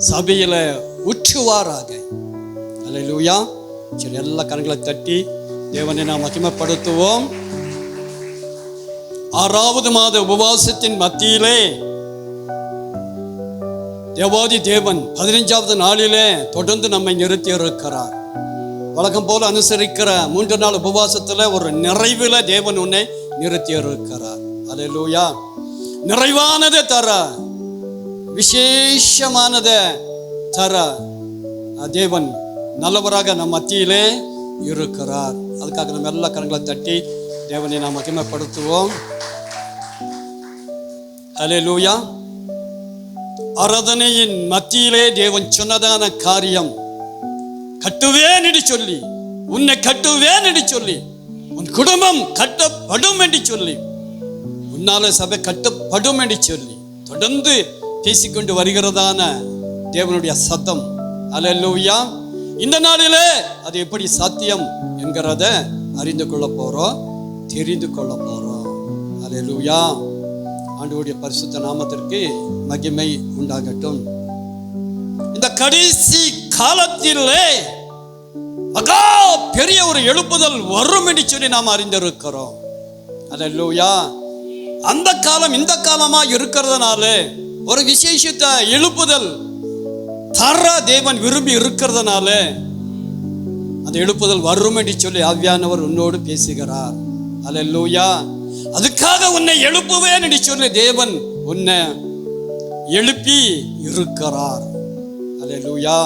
சபையில உற்றுவாராக. அல்லேலூயா. சரி, எல்லா கரங்களை தட்டி தேவனை நாம் மகிமைப்படுத்துவோம். 6வது மாத உபவாசத்தின் மத்தியிலே தேவாதி தேவன் 15வது நாளிலே தொடர்ந்து நம்மை நிறுத்தி இருக்கிறார். வழக்கம் போல அனுசரிக்கிற 3 நாள் உபவாசத்துல ஒரு நிறைவுல தேவன் உன்னை நிறுத்தி இருக்கிறார். அல்லேலூயா. நிறைவானதை தர, விசேஷமானதை தர தேவன் நல்லவராக நம் மத்தியிலே இருக்கிறார். அதுக்காக நம்ம எல்லா கரங்களை தட்டி தேவனை நாம் மகிமைப்படுத்துவோம். அல்லேலூயா. ஆராதனையின் மத்தியிலே தேவன் சொன்னதான காரியம், கட்டுவேன் என்று சொல்லி, உன்னை கட்டுவேன் என்று சொல்லி, உன் குடும்பம் கட்டப்படும் என்று சொல்லி, உன்னால சபை கட்டப்படும் என்று சொல்லி தொடர்ந்து பேசிக்கொண்டு வருகிறதான தேவனுடைய சத்தம். அல்லேலூயா. இந்த நாளிலே அது எப்படி சாத்தியம் என்கிறத அறிந்து கொள்ள போறோம், தெரிந்து கொள்ள போறோம். அல்லேலூயா. ஆண்டவருடைய பரிசுத்த நாமத்திற்கு மகிமை உண்டாகட்டும். இந்த கடைசி காலத்திலே மகா பெரிய ஒரு எழுப்புதல் வரும் என்று சொல்லி நாம் அறிந்திருக்கிறோம். அல்லேலூயா. அந்த காலம் இந்த காலமா இருக்கிறதுனால ஒரு விசேஷித்த எழுப்புதல் தர தேவன் விரும்பி இருக்கிறதுனால அந்த எழுப்புதல் வரும் என்று சொல்லி ஆவியானவர் உன்னோடு பேசுகிறார். அல்லேலூயா. அதுக்காக உன்னை எழுப்புவேன் என்று சொல்லி தேவன் உன்னை எழுப்பி இருக்கிறார். அல்லேலூயா.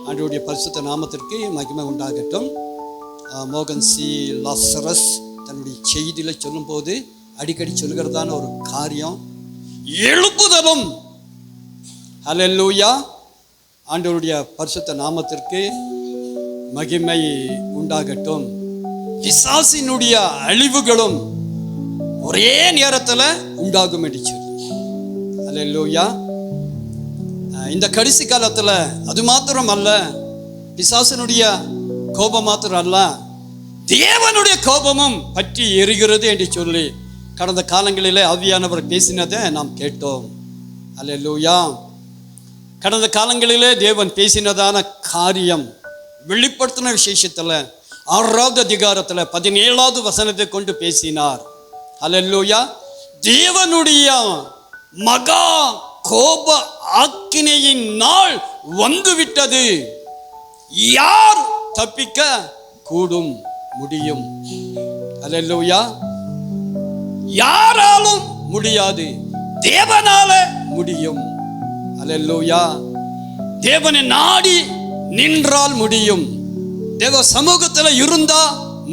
ஆண்டவருடைய பரிசுத்த நாமத்திற்கு மகிமை உண்டாகட்டும். மோகன் சி லாசரஸ் தன்னுடைய செய்தியில சொல்லும் போது அடிக்கடி சொல்கிறதான ஒரு காரியம் எழுப்புதலும். அல்லேலூயா. ஆண்டவருடைய பரிசுத்த நாமத்திற்கு மகிமை உண்டாகட்டும். பிசாசினுடைய அழிவுகளும் ஒரே நேரத்தில் உண்டாகும் என்று சொல்லி. அல்லேலூயா. இந்த கடைசி காலத்தில் அது மாத்திரம் அல்ல, பிசாசினுடைய கோபம் மாத்திரம் அல்ல, தேவனுடைய கோபமும் பற்றி எரிகிறது என்று சொல்லி கடந்த காலங்களிலே ஆவியானவர் பேசினதை நாம் கேட்டோம். அல்லேலூயா. கடந்த காலங்களிலே தேவன் பேசினதான காரியம் வெளிப்படுத்தின விசேஷத்தில் 6வது அதிகாரத்தில் 17வது வசனத்தை கொண்டு பேசினார். அல்லேலூயா. தேவனுடைய மகா கோப ஆக்கினையின் நாள் வந்துவிட்டது. யார் தப்பிக்க கூடும் முடியும்? அல்லேலூயா. யாராலும் முடியாது, தேவனால முடியும். அல்லேலூயா. தேவனை நாடி நின்றால் முடியும். தேவ சமூகத்தில் இருந்தா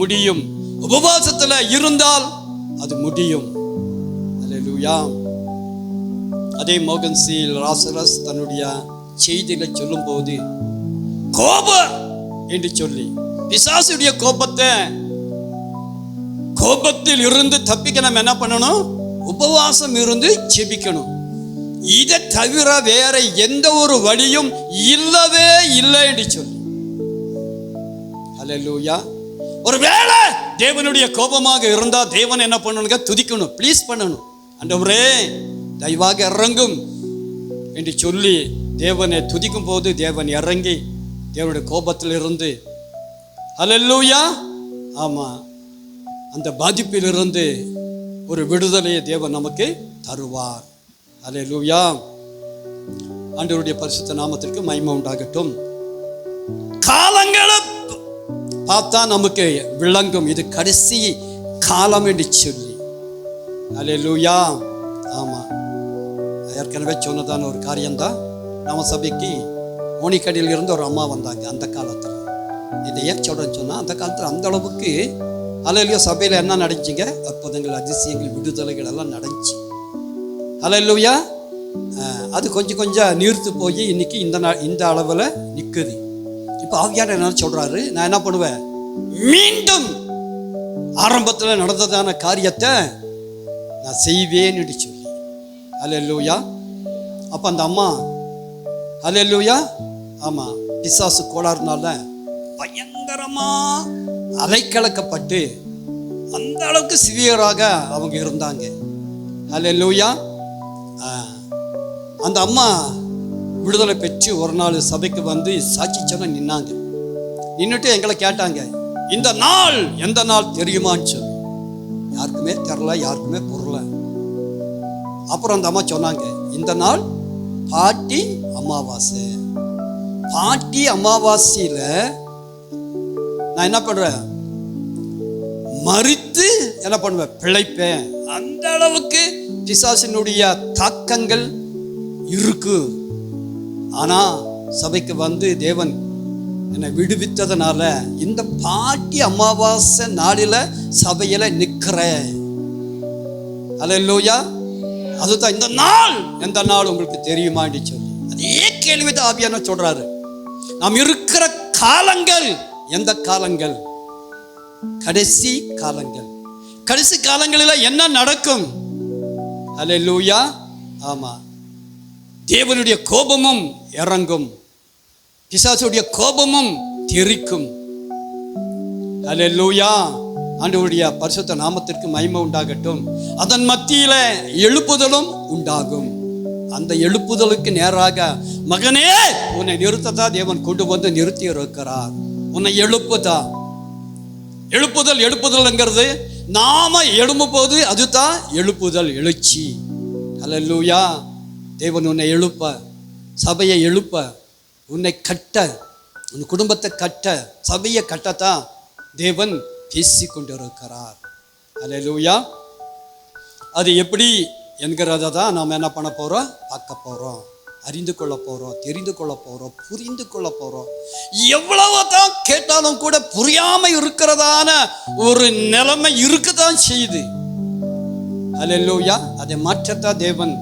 முடியும். உபவாசத்தில் இருந்தால் அது முடியும். அல்லேலூயா. அதே மோகன் சி லாசரஸ் தன்னுடைய செய்தியில சொல்லும் போது கோபம் என்று சொல்லி பிசாசுடைய கோபத்தில் இருந்து தப்பிக்க நம்ம என்ன பண்ணணும்? உபவாசம் இருந்து ஜெபிக்கணும். இதை தவிர வேற எந்த ஒரு வழியும் இல்லவே இல்லை என்று சொல்லி. அல்லேலூயா. ஒருவேளை தேவனுடைய கோபமாக இருந்தா தேவன் என்ன பண்ணணுங்க? துதிக்கணும், ப்ளீஸ் பண்ணணும். ஆண்டவரே தயவாக இறங்கும் என்று சொல்லி தேவனை துதிக்கும் போது தேவன் இறங்கி தேவனுடைய கோபத்தில் இருந்து, அல்லேலூயா, ஆமா, அந்த பாதிப்பிலிருந்து ஒரு விடுதலையை தேவன் நமக்கு தருவார். அல்லேலூயா. ஆண்டவருடைய பரிசுத்த நாமத்திற்கு மகிமை உண்டாகட்டும். காலங்களை பார்த்தா நமக்கு விளங்கும் இது கடைசி காலம் என்று சொல்லி. அல்லேலூயா. ஆமா, ஏற்கனவே சொன்னதான ஒரு காரியம்தான். நம்ம சபைக்கு மோனிக்கடியில் இருந்து ஒரு அம்மா வந்தாங்க அந்த காலத்தில். இதை ஏன் சொல்றேன்னு சொன்னா, அந்த காலத்தில் அந்த அளவுக்கு அல்லேலூயா சபையில் என்ன நடந்துச்சுங்க? அற்புதங்கள், அதிசயங்கள், விடுதலைகள் எல்லாம் நடந்துச்சு. அல்லேலூயா. அது கொஞ்சம் கொஞ்சம் நீர்த்து போய் இன்னைக்கு இந்த அளவில் நிற்குது. இப்போ ஆவியானவர் என்ன சொல்றாரு? நான் என்ன பண்ணுவேன்? மீண்டும் ஆரம்பத்தில் நடந்ததான காரியத்தை நான் செய்வேன் என்று சொல்லி. அல்லேலூயா. அப்போ அந்த அம்மா, அல்லேலூயா, ஆமா, பிசாசு கோளாறுனால பயங்கரமா அலைக்கலக்கப்பட்டு அந்த அளவுக்கு சிவியராக அவங்க இருந்தாங்க. அல்லேலூயா. அந்த அம்மா விடுதலை பெற்று ஒரு நாள் சபைக்கு வந்து சாட்சி சொல்ல நின்னாங்க. நின்றுட்டு எங்களை கேட்டாங்க, இந்த நாள் எந்த நாள் தெரியுமான்னு சொல்லி. யாருக்குமே தெரில, யாருக்குமே புரியல. அப்புறம் அந்த அம்மா சொன்னாங்க, இந்த நாள் பாட்டி அமாவாசை. பாட்டி அமாவாசையில நான் என்ன பண்றேன், மரித்து என்ன பண்ணுவேன், பிழைப்பேன். அந்த அளவுக்கு பிசாசினுடைய தாக்கங்கள் இருக்கு. ஆனா சபைக்கு வந்து தேவன் என்னை விடுவித்ததுனால இந்த பாட்டி அமாவாசை நாளில சபையில நிக்கிறேன். அல்லேலூயா. அதுதான் இந்த நாள் எந்த நாள் உங்களுக்கு தெரியுமான்னு சொல்லி அதே கேள்விதான் ஆவியானவர் சொல்றாரு. நாம் இருக்கிற காலங்கள் எந்த காலங்கள்? கடைசி காலங்கள். கடைசி காலங்களில் என்ன நடக்கும்? அல்லேலூயா. ஆமா, தேவனுடைய கோபமும் இறங்கும், பிசாசுடைய கோபமும் தெரிக்கும். அல்லேலூயா. ஆண்டவருடைய பரிசுத்த நாமத்திற்கு மகிமை உண்டாகட்டும். அதன் மத்தியில எழுப்புதலும் உண்டாகும். அந்த எழுப்புதலுக்கு நேராக மகனே உன்னை நிறுத்ததா தேவன் கொண்டு வந்து நிறுத்தி இருக்கிறார். உன்னை எழுப்புதா. எழுப்புதல்ங்கிறது நாம எழும்பும் போது அதுதான் எழுப்புதல், எழுச்சி. அல்லேலூயா. தேவன் உன்னை எழுப்ப, சபையை எழுப்ப, உன்னை கட்ட, உன் குடும்பத்தை கட்ட, சபையை கட்டத்தான் தேவன் பேசி கொண்டிருக்கிறார். அல்லேலூயா. அது எப்படி என்கிறத தான் நாம் என்ன பண்ண போகிறோம், பார்க்க போகிறோம், அறிந்து கொள்ள போகிறோம், தெரிந்து கொள்ள போகிறோம், புரிந்து கொள்ள போகிறோம். எவ்வளவு தான் கேட்டாலும் கூட புரியாமல் இருக்கிறதான ஒரு நிலைமை இருக்குதான் செய்யுது. அல்லேலூயா. அதை மாற்றத்தா தேவன்,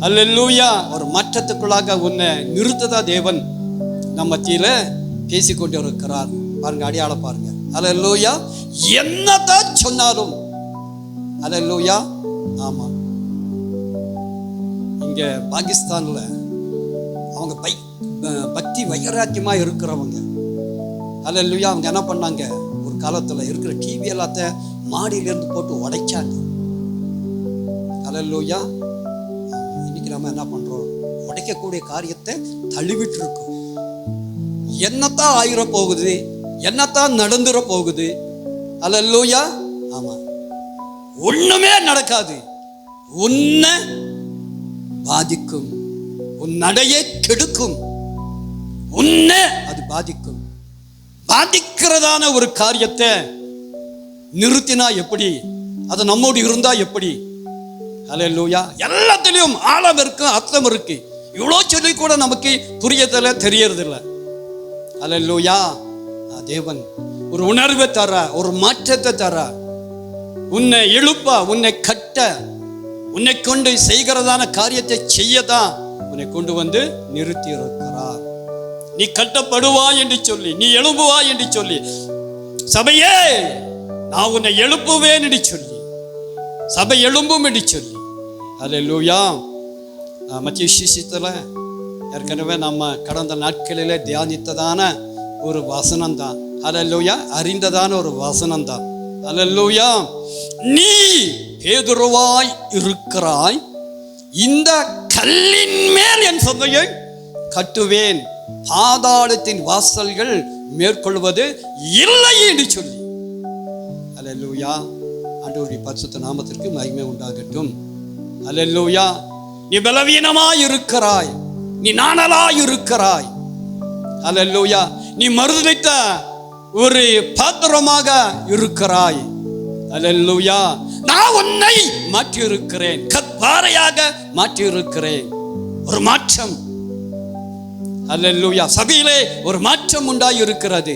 அல்லேலூயா, ஒரு மாற்றத்துக்குள்ளாக உன்னை நிறுத்ததா தேவன் நம்ம மத்தியில பேசிக்கொண்டு இருக்கிறார். பாருங்க, அடையாளம் பாருங்க. அல்லேலூயா. என்னதான் சொன்னாலும், அல்லேலூயா. ஆமா, இங்க பாகிஸ்தான்ல அவங்க பக்தி வைராக்கியமா இருக்கிறவங்க, அல்லேலூயா, அவங்க என்ன பண்ணாங்க, ஒரு காலத்துல இருக்கிற டிவி எல்லாத்தையும் மாடியிலிருந்து போட்டு உடைச்சாங்க. அல்லேலூயா. இன்னைக்கு நம்ம என்ன பண்றோம், உடைக்கக்கூடிய காரியத்தை தள்ளிவிட்டு இருக்கோம். என்னத்தான் ஆயிர போகுது, என்னத்தான் நடந்துற போகுது. அல்லேலூயா. ஆமா, ஒண்ணுமே நடக்காது. உன்னை பாதிக்கும், உன் நடையை கெடுக்கும், உன்னை அது பாதிக்கும். பாதிக்கிறதான ஒரு காரியத்தை நிறுத்தினா எப்படி, அது நம்மோடு இருந்தா எப்படி? அல்லேலூயா. எல்லாத்திலையும் ஆழம் இருக்கு, அர்த்தம் இருக்கு. இவ்வளோ சொல்லி கூட நமக்கு புரியதில்லை, தெரியறதில்லை. அல்லேலூயா. தேவன் ஒரு உணர்வை தர, ஒரு மாற்றத்தை தர, உன்னை எழுப்ப, உன்னை கட்ட, உன்னை கொண்டு செய்கிறதான காரியத்தை செய்யதான் உன்னை கொண்டு வந்து நிறுத்தி இருக்கிறார். நீ கட்டப்படுவாய் என்று சொல்லி, நீ எழும்புவாய் என்று சொல்லி, சபையே நான் உன்னை எழுப்புவேன் என்று சொல்லி, சபை எழும்பும் என்று சொல்லி. அல்லேலூயா. மத்திய விசேஷத்துல ஏற்கனவே நம்ம கடந்த நாட்களிலே தியானித்ததான ஒரு வசனம் தான். அல்லேலூயா. அறிந்ததான ஒரு வசனம் தான். அல்லேலூயா. நீ பேதுருவாய் இருக்கிறாய், இந்த கல்லின் மேல் என் சபையை கட்டுவேன், பாதாளத்தின் வாசல்கள் மேற்கொள்வது இல்லை என்று சொல்லி. அல்லேலூயா. ஆண்டவருடைய பரிசுத்த நாமத்திற்கு மகிமை உண்டாகட்டும். அல்லேலூயா. நீ பலவீனமாய் இருக்கிறாய், நீ நாணலாய் இருக்கிறாய். அல்லேலூயா. நீ மறுதலித்த ஒரு பாத்திரமாக இருக்கிறாய். அல்லேலூயா. நான் உன்னை மாற்றி இருக்கிறேன், கற்பாறையாக மாற்றி இருக்கிறேன். ஒரு மாற்றம். அல்லேலூயா. சபையிலே ஒரு மாற்றம் உண்டாய் இருக்கிறது.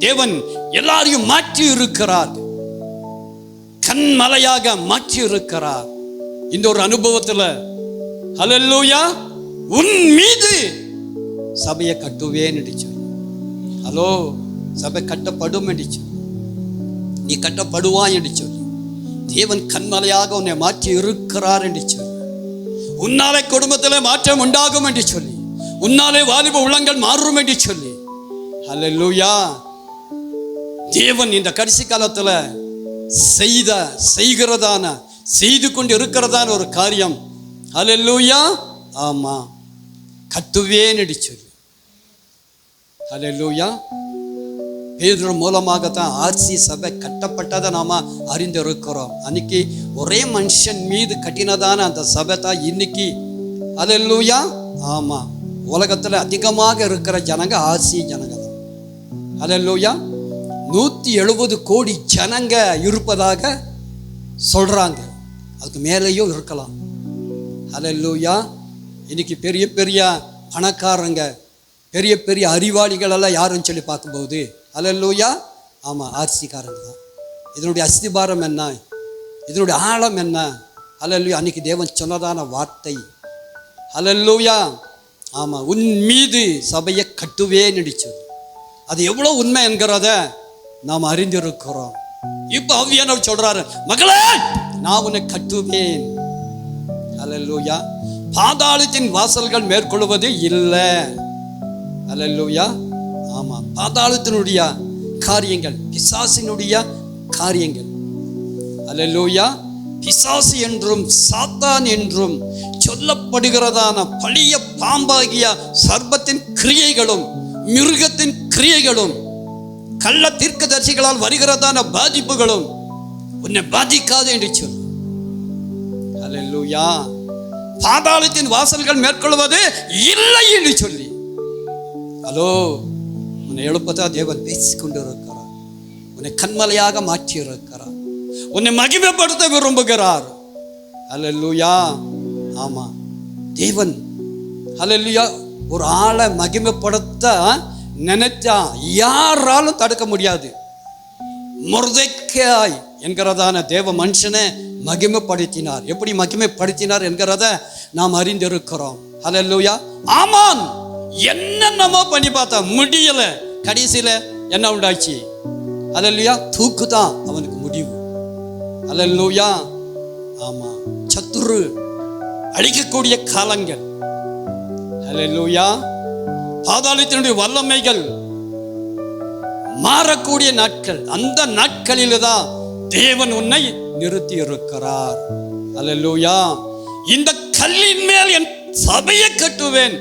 தேவன் எல்லாரையும் மாற்றி இருக்கிறார், கண்மலையாக மாற்றி இருக்கிறார். இந்த ஒரு அனுபவத்துல அல்லேலூயா உன் மீது சபையை கட்டுவேன் என்று சொல்லி. ஹலோ, சபை கட்டப்படும் என்று சொல்லி, நீ கட்டப்படுவாய் என்று சொல்லி, தேவன் கண்மலையாக உன்னை மாற்றி இருக்கிறார் என்று சொல்லி, உன்னாலே குடும்பத்தில் மாற்றம் உண்டாகும் என்று சொல்லி, உன்னாலே வாலிப உள்ளங்கள் மாறும் என்று சொல்லி. அல்லேலூயா. தேவன் இந்த கடைசி காலத்துல செய்கிறதான, செய்து கொண்டு இருக்கிறதான ஒரு காரியம். அல்லேலூயா. ஆமா, கட்டுவேன் என்று சொல்லி. அல்லேலூயா. பேதுரு மூலமாகத்தான் ஆர்சி சபை கட்டப்பட்டதை நாம அறிந்திருக்கிறோம். அன்னைக்கு ஒரே மனுஷன் மீது கட்டினதான அந்த சபை தான் இன்னைக்கு. அல்லேலூயா. ஆமா, உலகத்துல அதிகமாக இருக்கிற ஜனங்க ஆர்சி ஜனங்க தான். அல்லேலூயா. 170 கோடி ஜனங்க இருப்பதாக சொல்றாங்க. அதுக்கு மேலேயும் இருக்கலாம். அல்லேலூயா. இன்னைக்கு பெரிய பெரிய பணக்காரங்க, பெரிய பெரிய அறிவாளிகள் எல்லாம் யாருன்னு சொல்லி பார்க்கும்போது அல்லேலூயா, ஆமாம், ஆர்சிக்காரங்க தான். இதனுடைய அஸ்திபாரம் என்ன, இதனுடைய ஆழம் என்ன? அல்லேலூயா. அன்னைக்கு தேவன் சொன்னதான வார்த்தை. அல்லேலூயா. ஆமாம், உன் மீது சபையை கட்டுவேன் என்று சொல்லி. அது எவ்வளோ உண்மை என்கிறத நாம் அறிந்திருக்கிறோம். இப்போ ஆவியானவர் சொல்றாரு, மகளே நான் உன்னை கட்டுவேன். அல்லேலூயா. பாதாளத்தின் வாசல்கள் மேற்கொள்வது இல்லை. அல்லேலூயா. ஆமா, பாதாளத்தினுடைய காரியங்கள், பிசாசினுடைய காரியங்கள். அல்லேலூயா. பிசாசு என்றும் சாத்தான் என்றும் சொல்லப்படுகிறதான பழைய பாம்பாகிய சர்ப்பத்தின் கிரியைகளும் மிருகத்தின் கிரியைகளும் கள்ள தீர்க்கதரிசிகளால் வருகிறதான பாதிப்புகளும் உன்னை பாதிக்காது என்று சொல். அல்லேலூயா. பாதாளத்தின் வாசல்கள் மேற்கொள்வது இல்லை என்று சொல்லி. ஹலோ, உன்னை எழுப்பதா தேவன் பேசிக்கொண்டு இருக்கிறார். உன்னை கண்மலையாக மாற்றி இருக்கிறார். உன்னை மகிமைப்படுத்த விரும்புகிறார். அல்லேலூயா. ஆமா, தேவன் அல்லேலூயா ஒரு ஆளை மகிமைப்படுத்த நினைச்சா யாராலும் தடுக்க முடியாது. மொர்தெக்காய் என்கிறதான தேவ மனுஷனை மகிமைப்படுத்தினார். எப்படி மகிமைப்படுத்தினார் என்கிறத நாம் அறிந்திருக்கிறோம். அல்லேலூயா. ஆமான் என்னென்னமோ பண்ணி பார்த்தா முடியல. கடைசியில என்ன உண்டாச்சு? அல்லேலூயா, தூக்கு தான் அவனுக்கு முடிவு. அல்லேலூயா. ஆமா, சத்துரு அழிக்கக்கூடிய காலங்கள். அல்லேலூயா. பாதாளத்தினுடைய வல்லமைகள் மாறக்கூடிய நாட்கள். அந்த நாட்களில் தான் தேவன் உன்னை நிறுத்தி இருக்கிறார். அல்லேலூயா. இந்த கல்லின் மேல் என் சபையை கட்டுவேன்,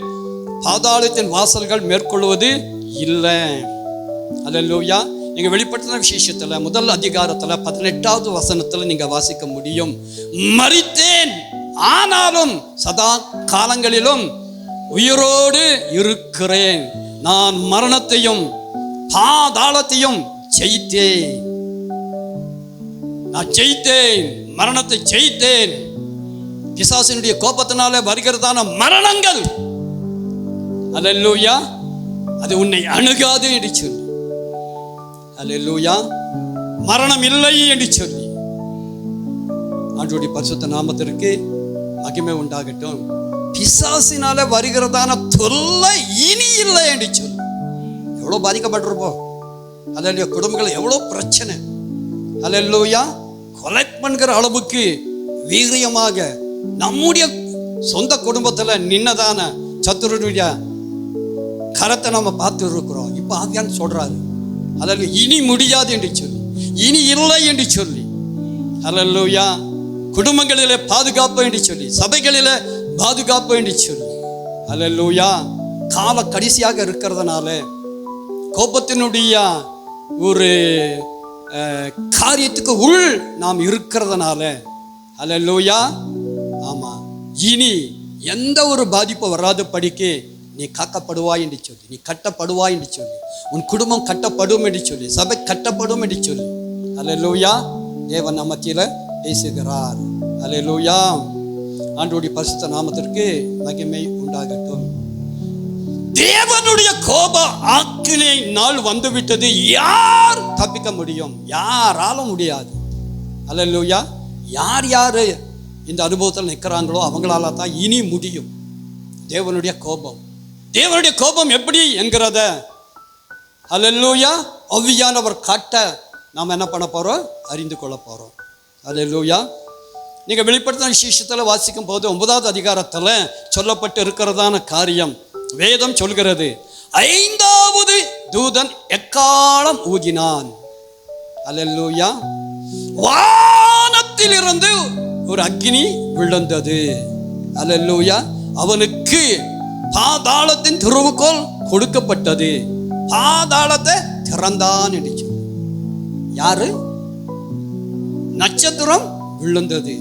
பாதாளத்தின் வாசல்கள் மேற்கொள்வது இல்லை. அல்லேலூயா. நீங்க வெளிப்படுத்தின விசேஷத்துல முதல் அதிகாரத்துல 18வது வசனத்துல நீங்க வாசிக்க முடியும். மரித்தேன், ஆனாலும் சதா காலங்களிலும் உயிரோடு இருக்கிறேன். நான் மரணத்தையும் பாதாளத்தையும் ஜெயித்தேன். நான் ஜெயித்தேன், மரணத்தை ஜெயித்தேன். பிசாசினுடைய கோபத்தினால வருகிறதான மரணங்கள், அல்லேலூயா, அது உன்னை அணுகாது என்று சொல்லி. அல்லேலூயா. மரணம் இல்லை என்று சொல்லி. ஆண்டவருடைய பரிசுத்த நாமத்திற்கு மகிமை உண்டாகட்டும். பிசாசினால வருகிறதான தொல்லை இனி இல்லை என்று சொல்லி. எவ்வளோ பாதிக்கப்பட்டிருப்போம். அல்லேலூயா. குடும்பங்கள் எவ்வளோ பிரச்சனை. அல்லேலூயா. கொலை பண்ணுகிற அளவுக்கு வீரியமாக நம்முடைய சொந்த குடும்பத்துல நின்னதான சத்துருடைய கரத்தை நம்ம பார்த்து இருக்கிறோம். இப்ப ஆவியான் சொல்றாரு, அல்லேலூயா, இனி முடியாது என்று சொல்லி, இனி இல்லை என்று சொல்லி. அல்லேலூயா. குடும்பங்களிலே பாதுகாப்பு என்று சொல்லி, சபைகளிலே பாதுகாப்பு என்று சொல்லி. அல்லேலூயா. கால கடைசியாக இருக்கிறதுனால, கோபத்தினுடைய ஒரு காரியத்துக்கு உள் நாம் இருக்கிறதுனால, அல்லேலூயா, ஆமா, இனி எந்த ஒரு பாதிப்பு வராத படிக்கு நீ காக்கப்படுவாய் என்று சொல்லி, நீ கட்டப்படுவாய் என்று சொல்லி, உன் குடும்பம் கட்டப்படும் என்று சொல்லி, சபை கட்டப்படும் என்று சொல்லி. அல்லேலூயா. தேவன் நம்ம மத்தியில பேசுகிறார். அல்லேலூயா. ஆண்டவருடைய பரிசுத்த நாமத்திற்கு மகிமை உண்டாகட்டும். தேவனுடைய கோப ஆக்கினை நாள் வந்துவிட்டது. யார் தப்பிக்க முடியும்? யாராலும் முடியாது. அல்லேலூயா. யார் யாரு இந்த அனுபவத்தில் நிற்கிறாங்களோ அவங்களால தான் இனி முடியும். தேவனுடைய கோபம், தேவனுடைய கோபம் எப்படி என்கிறத அல்லேலூயா ஆவியானவர் காட்ட நாம் என்ன பண்ண போறோம்? அறிந்து கொள்ள போறோம். அல்லேலூயா. நீங்க வெளிப்படுத்தின விசேஷத்தில் வாசிக்கும் போது 9வது அதிகாரத்தில் சொல்லப்பட்டு இருக்கிறதான காரியம் வேதம் சொல்கிறது. 5வது தூதன் எக்காலம் ஊதினான். அல்லேலூயா. வானத்திலிருந்து ஒரு அக்கினி விழுந்தது. அல்லேலூயா. அவனுக்கு பாதாளத்தின் திறவுகோல் கொடுக்கப்பட்டது, பாதாளத்தை திறந்தான் என்று சொல்லி. யாரு? நட்சத்திரம் விழுந்தது.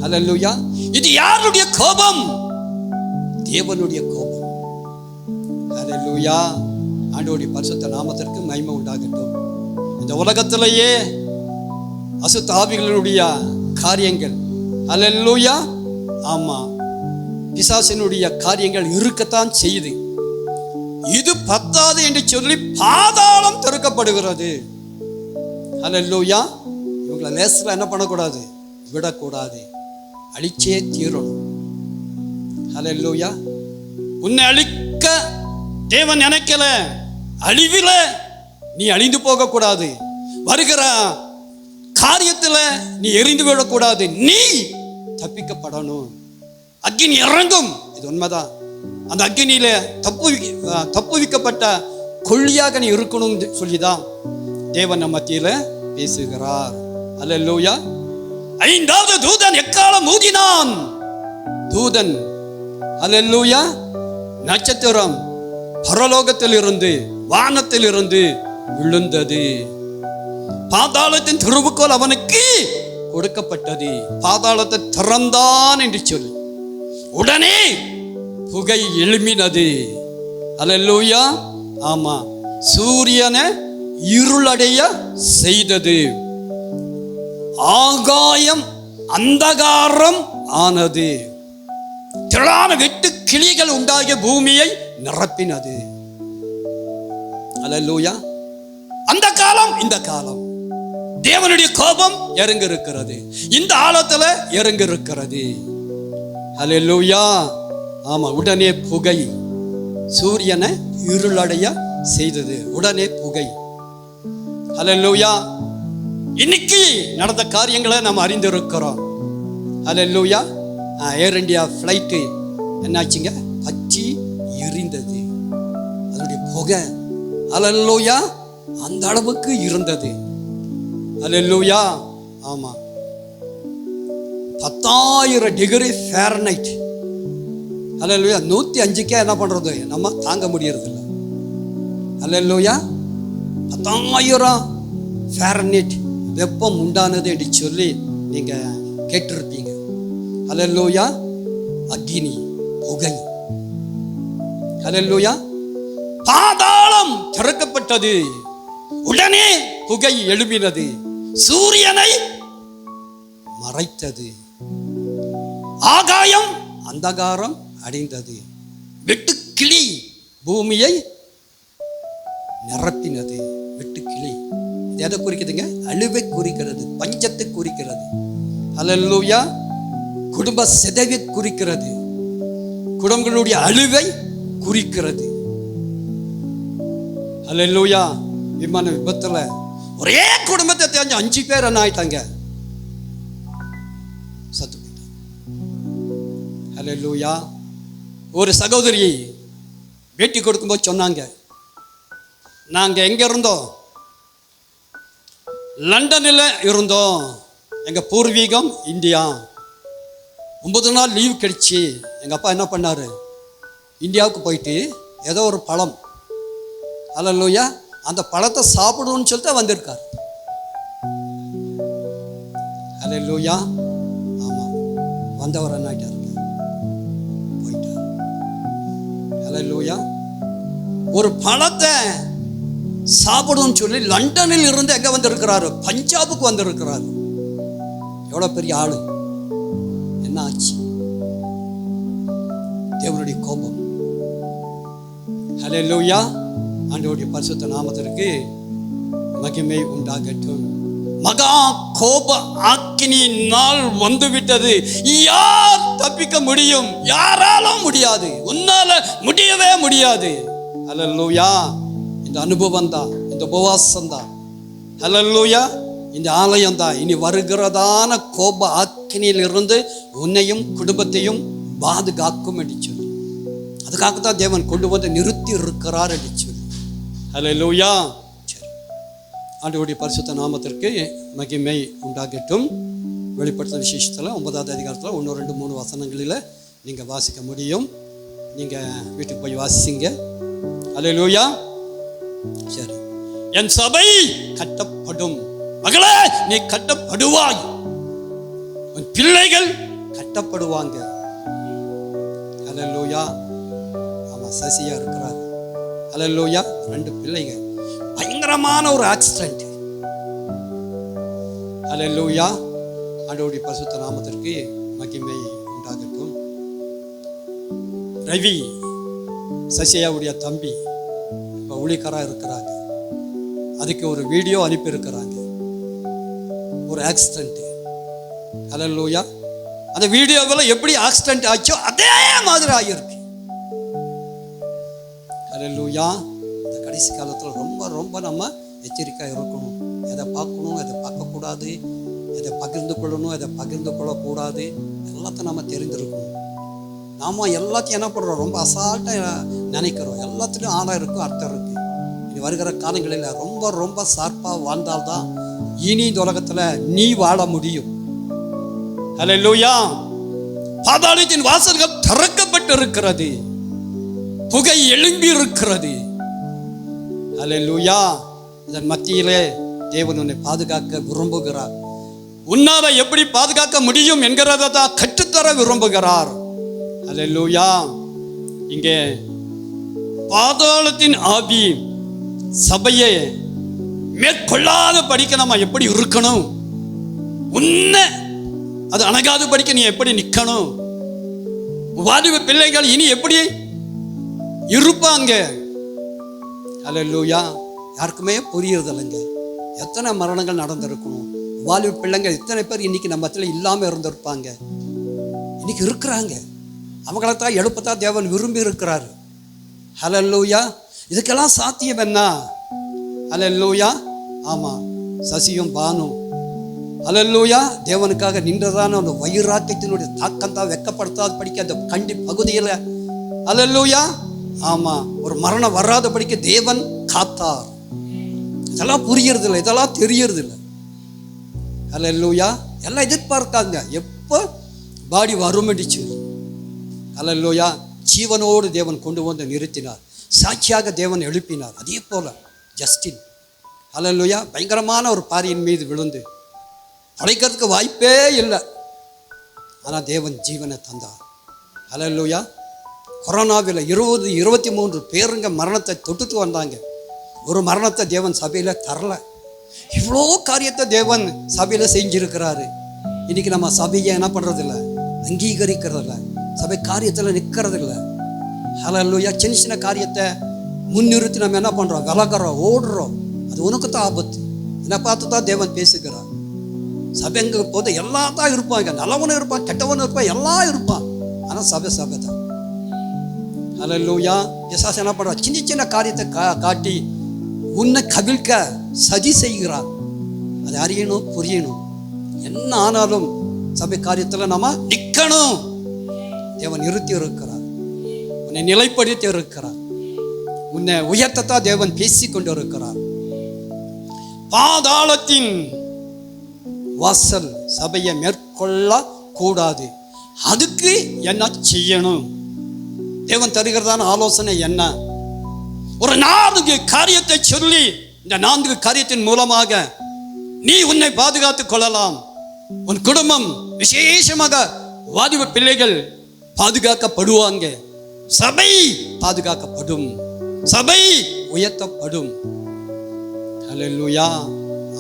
ஹல்லேலூயா. இது யாருடைய கோபம்? தேவனுடைய கோபம். ஹல்லேலூயா. ஆண்டவருடைய பரிசுத்த நாமத்திற்கு மகிமை உண்டாகட்டும். இந்த உலகத்திலேயே அசுத்த ஆவிகளுடைய காரியங்கள், ஹல்லேலூயா, ஆமா, பிசாசினுடைய காரியங்கள் இருக்கத்தான் செய்யுது. இது பத்தாது என்று சொல்லி பாதாளம் திறக்கப்படுகிறது. ஹல்லேலூயா. இவங்களை லேசில் என்ன பண்ணக்கூடாது? விடக்கூடாது, அழிச்சே தீரணும். ஹல்லேலூயா. உன்னை அழிக்க தேவன் நினைக்கல, அழிவில நீ அழிந்து போகக்கூடாது, வருகிற காரியத்தில் நீ எரிந்து விடக்கூடாது, நீ தப்பிக்கப்படணும். அக்கினி இறங்கும், இது உண்மைதான். அந்த அக்கினியில தப்புவிக்கப்பட்ட கொள்ளியாக நீ இருக்கணும் சொல்லிதான் தேவன் நம்ம மத்தியில பேசுகிறார். அல்லேலூயா. ஐந்தாவது தூதன் எக்காலம் ஊதினான். தூதன், அல்லேலூயா, நட்சத்திரம் பரலோகத்தில் இருந்து, வானத்தில் இருந்து விழுந்தது. பாதாளத்தின் திறவுகோல் அவனுக்கு கொடுக்கப்பட்டது. பாதாளத்தை திறந்தான் என்று சொல்லி உடனே புகை எழும்பினது. அல்லேலூயா. ஆமா, சூரியனை இருளடைய செய்தது. ஆகாயம் அந்தகாரம் ஆனது. திரளான வெட்டு கிளிகள் உண்டாகிய பூமியை நிரப்பினது. அல்லேலூயா. அந்த காலம், இந்த காலம் தேவனுடைய கோபம் இறங்கி இருக்கிறது. இந்த ஆழத்துல இறங்கி இருக்கிறது. அல்லேலூயா. ஆமா, உடனே புகை சூரியனை இருளடைய செய்தது. உடனே புகை. அல்லேலூயா. இன்னைக்கு நடந்த காரியங்களை நாம் அறிந்திருக்கிறோம். அல்லேலூயா. ஏர் இந்தியா ஃப்ளைட்டு என்னாச்சுங்க? பற்றி எரிந்தது. அதனுடைய புகை, அல்லேலூயா, அந்த அளவுக்கு இருந்தது. அல்லேலூயா. ஆமா, 10,000 டிகிரி ஃபாரன்ஹைட். அல்லேலூயா. 105க்கே என்ன பண்றது? நம்ம தாங்க முடியறது இல்லை. அல்லேலூயா. 10,000 ஃபாரன்ஹைட் வெப்பம் உண்டானது என்று சொல்லி நீங்க கேட்டிருப்பீங்க. அல்லேலூயா. அக்கினி, புகை. அல்லேலூயா. பாதாளம் திறக்கப்பட்டது. உடனே புகை எழும்பினது. சூரியனை மறைத்தது. ஆகாயம் அந்தகாரம் அடைந்தது. வெட்டுக்கிளி பூமியை நிரப்பினது. வெட்டுக்கிளி இது எதை குறிக்குதுங்க? அழிவை குறிக்கிறது, பஞ்சத்தை குறிக்கிறது. அல்லேலூயா. குடும்ப சிதைவை குறிக்கிறது, குடும்பங்களுடைய அழிவை குறிக்கிறது. அல்லேலூயா. விமான விபத்துல ஒரே குடும்பத்தை தெரிஞ்ச 5 பேர் என்ன ஆயிட்டாங்க? சத்து போயிட்டாங்க. அல்லேலூயா. ஒரு சகோதரி பேட்டி கொடுக்கும்போது சொன்னாங்க, நாங்க எங்க இருந்தோம்? லண்டனில் இருந்தோம். எங்க பூர்வீகம் இந்தியா. 9 நாள் லீவ் கிடைச்சி எங்க அப்பா என்ன பண்ணாரு? இந்தியாவுக்கு போயிட்டு ஏதோ ஒரு பழம், அல்லேலூயா, அந்த பழத்தை சாப்பிடணும்னு சொல்லிட்டு வந்திருக்கார். அல்லேலூயா. ஆமா, வந்தவர் என்ன ஆயிட்டார்? போயிட்டார். அல்லேலூயா. ஒரு பழத்தை சாப்பிடணும்னு சொல்லி லண்டனில் இருந்து எங்க வந்திருக்கிறாரு? பஞ்சாபுக்கு வந்திருக்கிறாரு. எவ்வளவு பெரிய ஆளு! என்ன ஆச்சு? தேவனுடைய கோபம். ஹல்லேலூயா. ஆண்டவருடைய பரிசுத்த நாமத்திற்கு மகிமை உண்டாகட்டும். மகா கோப அக்கினியின் நாள் வந்துவிட்டது. யார் தப்பிக்க முடியும்? யாராலும் முடியாது. உன்னால முடியவே முடியாது. ஹல்லேலூயா. இந்த அனுபவம் தான், இந்த உபவாசம் தான், ஹல்லேலூயா, இந்த ஆலயம் தான் இனி வருகிறதான கோப அக்கினியில் இருந்து உன்னையும் குடும்பத்தையும் பாதுகாக்கும் என்று சொல்லி, அதுக்காகத்தான் தேவன் கொண்டு வந்து நிறுத்தி இருக்கிறார் என்று சொல்லி. ஹல்லேலூயா. சரி, ஆண்டவருடைய பரிசுத்த நாமத்திற்கு மகிமை உண்டாகட்டும். வெளிப்படுத்தல் விசேஷத்தில் 9வது அதிகாரத்தில் 1, 2, 3 வசனங்களில் நீங்கள் வாசிக்க முடியும். நீங்கள் வீட்டுக்கு போய் வாசிங்க. அல்லேலூயா. சரி, என் சபை கட்டப்படும். மகளே, நீ கட்டப்படுவாய். உன் பிள்ளைகள் கட்டப்படுவாங்க. அல்லேலூயா. ஆமா, சசியா இருக்கிறார். அல்லேலூயா. 2 பிள்ளைங்க. பயங்கரமான ஒரு ஆக்சிடென்ட். அல்லேலூயா. ஆண்டவருடைய பரிசுத்த நாமத்திற்கு மகிமை உண்டாகட்டும். ரவி, சசியாவுடைய தம்பி, இப்போ ஊழியக்காரா இருக்கிறாங்க. அதுக்கு ஒரு வீடியோ அனுப்பியிருக்கிறாங்க. ஒரு ஆக்சிடென்ட். அல்லேலூயா. அந்த வீடியோவில் எப்படி ஆக்சிடென்ட் ஆச்சோ அதே மாதிரி ஆகியிருக்கு. அல்லேலூயா. இந்த கடைசி காலத்தில் ரொம்ப ரொம்ப நம்ம எச்சரிக்கையாக இருக்கணும். எதை பார்க்கணும், எதை பார்க்கக்கூடாது, எதை பகிர்ந்து கொள்ளணும், எதை பகிர்ந்து கொள்ளக்கூடாது, எல்லாத்தையும் நம்ம தெரிஞ்சிருக்கணும். நாம எல்லாத்தையும் என்ன பண்ணுறோம், ரொம்ப அசால்ட்டாக நினைக்கிறோம். எல்லாத்துலேயும் ஆழம் இருக்கும், அர்த்தம் இருக்குது. இனி வருகிற காலங்களில் ரொம்ப ரொம்ப ஷார்ப்பாக வாழ்ந்தால்தான் இனி இந்த உலகத்தில் நீ வாழ முடியும். அல்லேலூயா. பாதாளத்தின் வாசல்கள் திறக்கப்பட்டு இருக்கிறது. புகை எழும்பி இருக்கிறது. அல்லேலூயா. இதன் மத்தியிலே தேவன் உன்னை பாதுகாக்க விரும்புகிறார். உன்னால எப்படி பாதுகாக்க முடியும் என்கிறத தான் கற்றுத்தர விரும்புகிறார். அல்லேலூயா. இங்கே பாதாளத்தின் ஆவி சபையை மேற்கொள்ளாத படிக்க நம்ம எப்படி இருக்கணும், உன்னை அது அணகாது படிக்க நீ எப்படி நிற்கணும், வாலிப பிள்ளைகள் இனி எப்படி இருப்பாங்க. அல்லேலூயா. யாருக்குமே புரியறதில்லைங்க. எத்தனை மரணங்கள் நடந்திருக்கணும். வாலிப பிள்ளைங்க எத்தனை பேர் இன்னைக்கு நம்ம இடத்துல இல்லாமல் இருந்திருப்பாங்க. இன்னைக்கு இருக்கிறாங்க. அவங்களத்தான் எழுப்பத்தான் தேவன் விரும்பி இருக்கிறாரு. அல்லேலூயா. இதுக்கெல்லாம் சாத்தியம் என்ன? அல்லேலூயா. ஆமாம், சசியும் பானும் அல்லேலூயா தேவனுக்காக நின்றதான அந்த வைராக்கியத்தினுடைய தாக்கம் தான் வெட்கப்படுத்தாத படிக்க அந்த கண்டி பகுதியில் அல்லேலூயா. ஆமாம், ஒரு மரணம் வராத படிக்க தேவன் காத்தார். இதெல்லாம் புரியறதில்லை, இதெல்லாம் தெரியறதில்லை. அல்லேலூயா. எல்லாம் எதிர்பார்க்காங்க எப்போ பாடி வருமடிச்சு. அல்லேலூயா. ஜீவனோடு தேவன் கொண்டு வந்து நிறுத்தினார். சாட்சியாக தேவன் எழுப்பினார். அதே போல ஜஸ்டின் அல்லேலூயா பயங்கரமான ஒரு பாரியின் மீது விழுந்து அழைக்கிறதுக்கு வாய்ப்பே இல்லை. ஆனால் தேவன் ஜீவனை தந்தார். அல்லேலூயா. கொரோனாவில் 23 பேருங்க மரணத்தை தொட்டுட்டு வந்தாங்க. ஒரு மரணத்தை தேவன் சபையில் தரல. இவ்வளோ காரியத்தை தேவன் சபையில் செஞ்சிருக்கிறாரு. இன்னைக்கு நம்ம சபையை என்ன பண்ணுறதில்ல, அங்கீகரிக்கிறதில்ல, சபை காரியத்தில் நிற்கிறதில்ல. அல்லேலூயா. சின்ன சின்ன காரியத்தை முன்னிறுத்தி நம்ம என்ன பண்ணுறோம், விலகிறோம், ஓடுறோம். அது உனக்கு தான் ஆபத்து. என்னை பார்த்து தான் தேவன் பேசுகிறார். சபைங்க போது எல்லாம் தான் இருப்பாங்க. நல்லவனும் இருப்பான், கெட்டவனும் இருப்பான், எல்லாம் இருப்பான். ஆனால் சபை தான். அல்லேலூயா. பிசாசு என்ன பண்ணுறான், சின்ன சின்ன காரியத்தை காட்டி உன்னை கவிழ்க்க சதி செய்கிறான். அது அறியணும், புரியணும். என்ன ஆனாலும் சபை காரியத்தில் நம்ம நிற்கணும். தேவன் நிறுத்தி இருக்கிறார், உன்னை நிலைப்படுத்தி இருக்கிறார், உன்னை உயர்த்தத்தான் தேவன் பேசி கொண்டு இருக்கிறார். பாதாளத்தின் வாசல் சபையை மேற்கொள்ள கூடாது. அதுக்கு என்ன செய்யணும்? தேவன் தருகிறதான ஆலோசனை என்ன? ஒரு 4 காரியத்தை சொல்லி, இந்த 4 காரியத்தின் மூலமாக நீ உன்னை பாதுகாத்துக் கொள்ளலாம். உன் குடும்பம், விசேஷமாக வாலிப பிள்ளைகள் பாதுகாக்கப்படுவாங்க. சபை பாதுகாக்கப்படும், சபை உயர்த்தப்படும். அல்லேலூயா.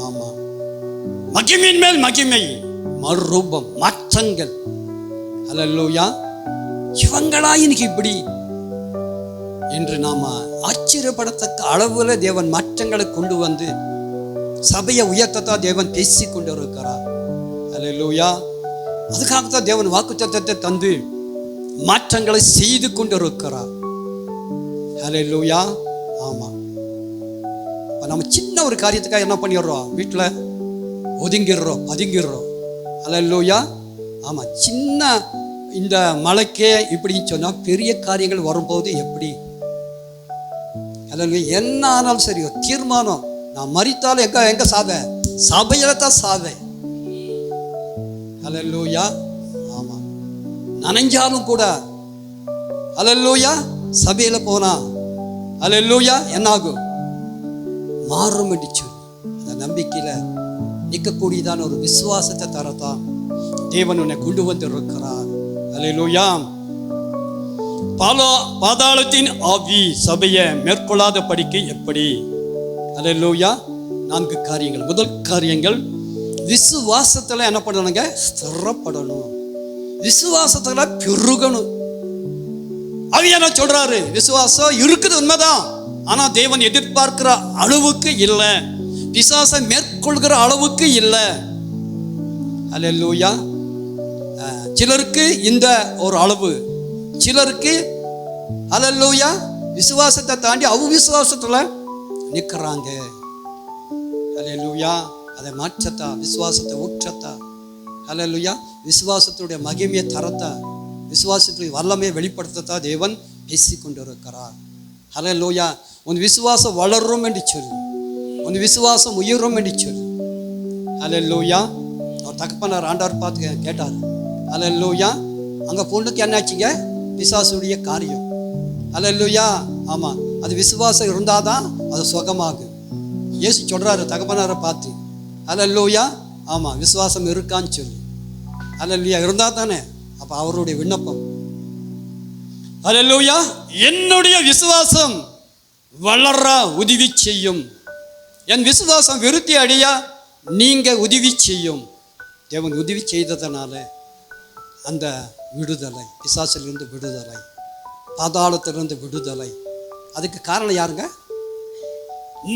ஆமா, மகிமையின் மேல் மகிமை, மறுரூபம், மாற்றங்கள். அல்லேலூயா. இவங்களா இன்னைக்கு இப்படி என்று நாம ஆச்சரியப்படத்தக்க அளவுல தேவன் மாற்றங்களை கொண்டு வந்து சபையை உயர்த்தத்தான் தேவன் பேசி கொண்டு இருக்கிறார். அல்லேலூயா. அதுக்காகத்தான் தேவன் வாக்குத்தத்தத்தை தந்து மாற்றங்களை செய்து கொண்டு இருக்கிறார். அல்லேலூயா. ஆமா, நம்ம சின்ன ஒரு காரியத்துக்காக என்ன பண்ணிடுறோம், வீட்டில் ஒதுங்கிடுறோம், பதுங்கிடுறோம். அல்லேலூயா. ஆமா, சின்ன இந்த மலைக்கே இப்படின்னு சொன்னால் பெரிய காரியங்கள் வரும்போது எப்படி? அல்லேலூயா. என்ன ஆனாலும் சரி, ஒரு தீர்மானம், நான் மரித்தாலும் எங்க சாவே, சபையில தான் சாவே. அல்லேலூயா. ஆமா, நனைஞ்சாலும் கூட அல்லேலூயா. சபையில போனா அல்லேலூயா என்ன ஆகும்? மாறும் என்று சொல்லி அந்த நம்பிக்கையில நிற்கக்கூடியதான ஒரு விசுவாசத்தை தரத்தான் தேவன் உன்னை கொண்டு வந்து இருக்கிறார். அல்லேலூயா. பாதாளத்தின் ஆவி சபையை மேற்கொள்ளாத படிக்க எப்படி? அல்லேலூயா. 4 காரியங்கள். முதல் காரியங்கள், விசுவாசத்துல என்ன பண்ணணுங்க? ஸ்திரப்படணும். விசுவாசத்துல பெருகணும். அது என்ன சொல்றாரு? விசுவாசம் இருக்குது உண்மைதான், ஆனா தேவன் எதிர்பார்க்கிற அளவுக்கு இல்லை, விசுவாசம் மேற்கொள்கிற அளவுக்கு இல்லை. அல்லேலூயா. சிலருக்கு இந்த ஒரு அளவு, சிலருக்கு அல்லேலூயா விசுவாசத்தை தாண்டி அவிசுவாசத்துல நிற்கிறாங்க. அல்லேலூயா. அதை மாற்றத்தா, விசுவாசத்தை ஊற்றத்தா, அல்லேலூயா விசுவாசத்துடைய மகிமையை தரத்தா, விசுவாசத்துடைய வல்லமையை வெளிப்படுத்தத்தா தேவன் பேசி கொண்டிருக்கிறார். அல்லேலூயா. உன் விசுவாசம் வளரும் என்று சொல்லு, உன் விசுவாசம் உயரும் என்று சொல்லு. அல்லேலூயா. அவர் தகப்பனார் ஆண்டவர் பார்த்து கேட்டார். அல்லேலூயா. அங்கே பொண்ணுக்கு என்னாச்சுங்க? பிசாசுடைய காரியம். அல்லேலூயா. ஆமாம், அது விசுவாசம் இருந்தாதான் அது சுகமாகும். இயேசு சொல்கிறாரு தகப்பனாரை பார்த்து, அல்லேலூயா. ஆமாம், விசுவாசம் இருக்கான்னு சொல்லி. அல்லேலூயா. இருந்தால் தானே அப்போ அவருடைய விண்ணப்பம். அல்லேலூயா. என்னுடைய விசுவாசம் வளர உதவி செய்யும், என் விசுவாசம் விருத்தி அடைய நீங்க உதவி செய்யும். தேவன் உதவி செய்ததனால அந்த விடுதலை, பிசாசிலிருந்து விடுதலை, பாதாளத்திலிருந்து விடுதலை. அதுக்கு காரணம் யாருங்க?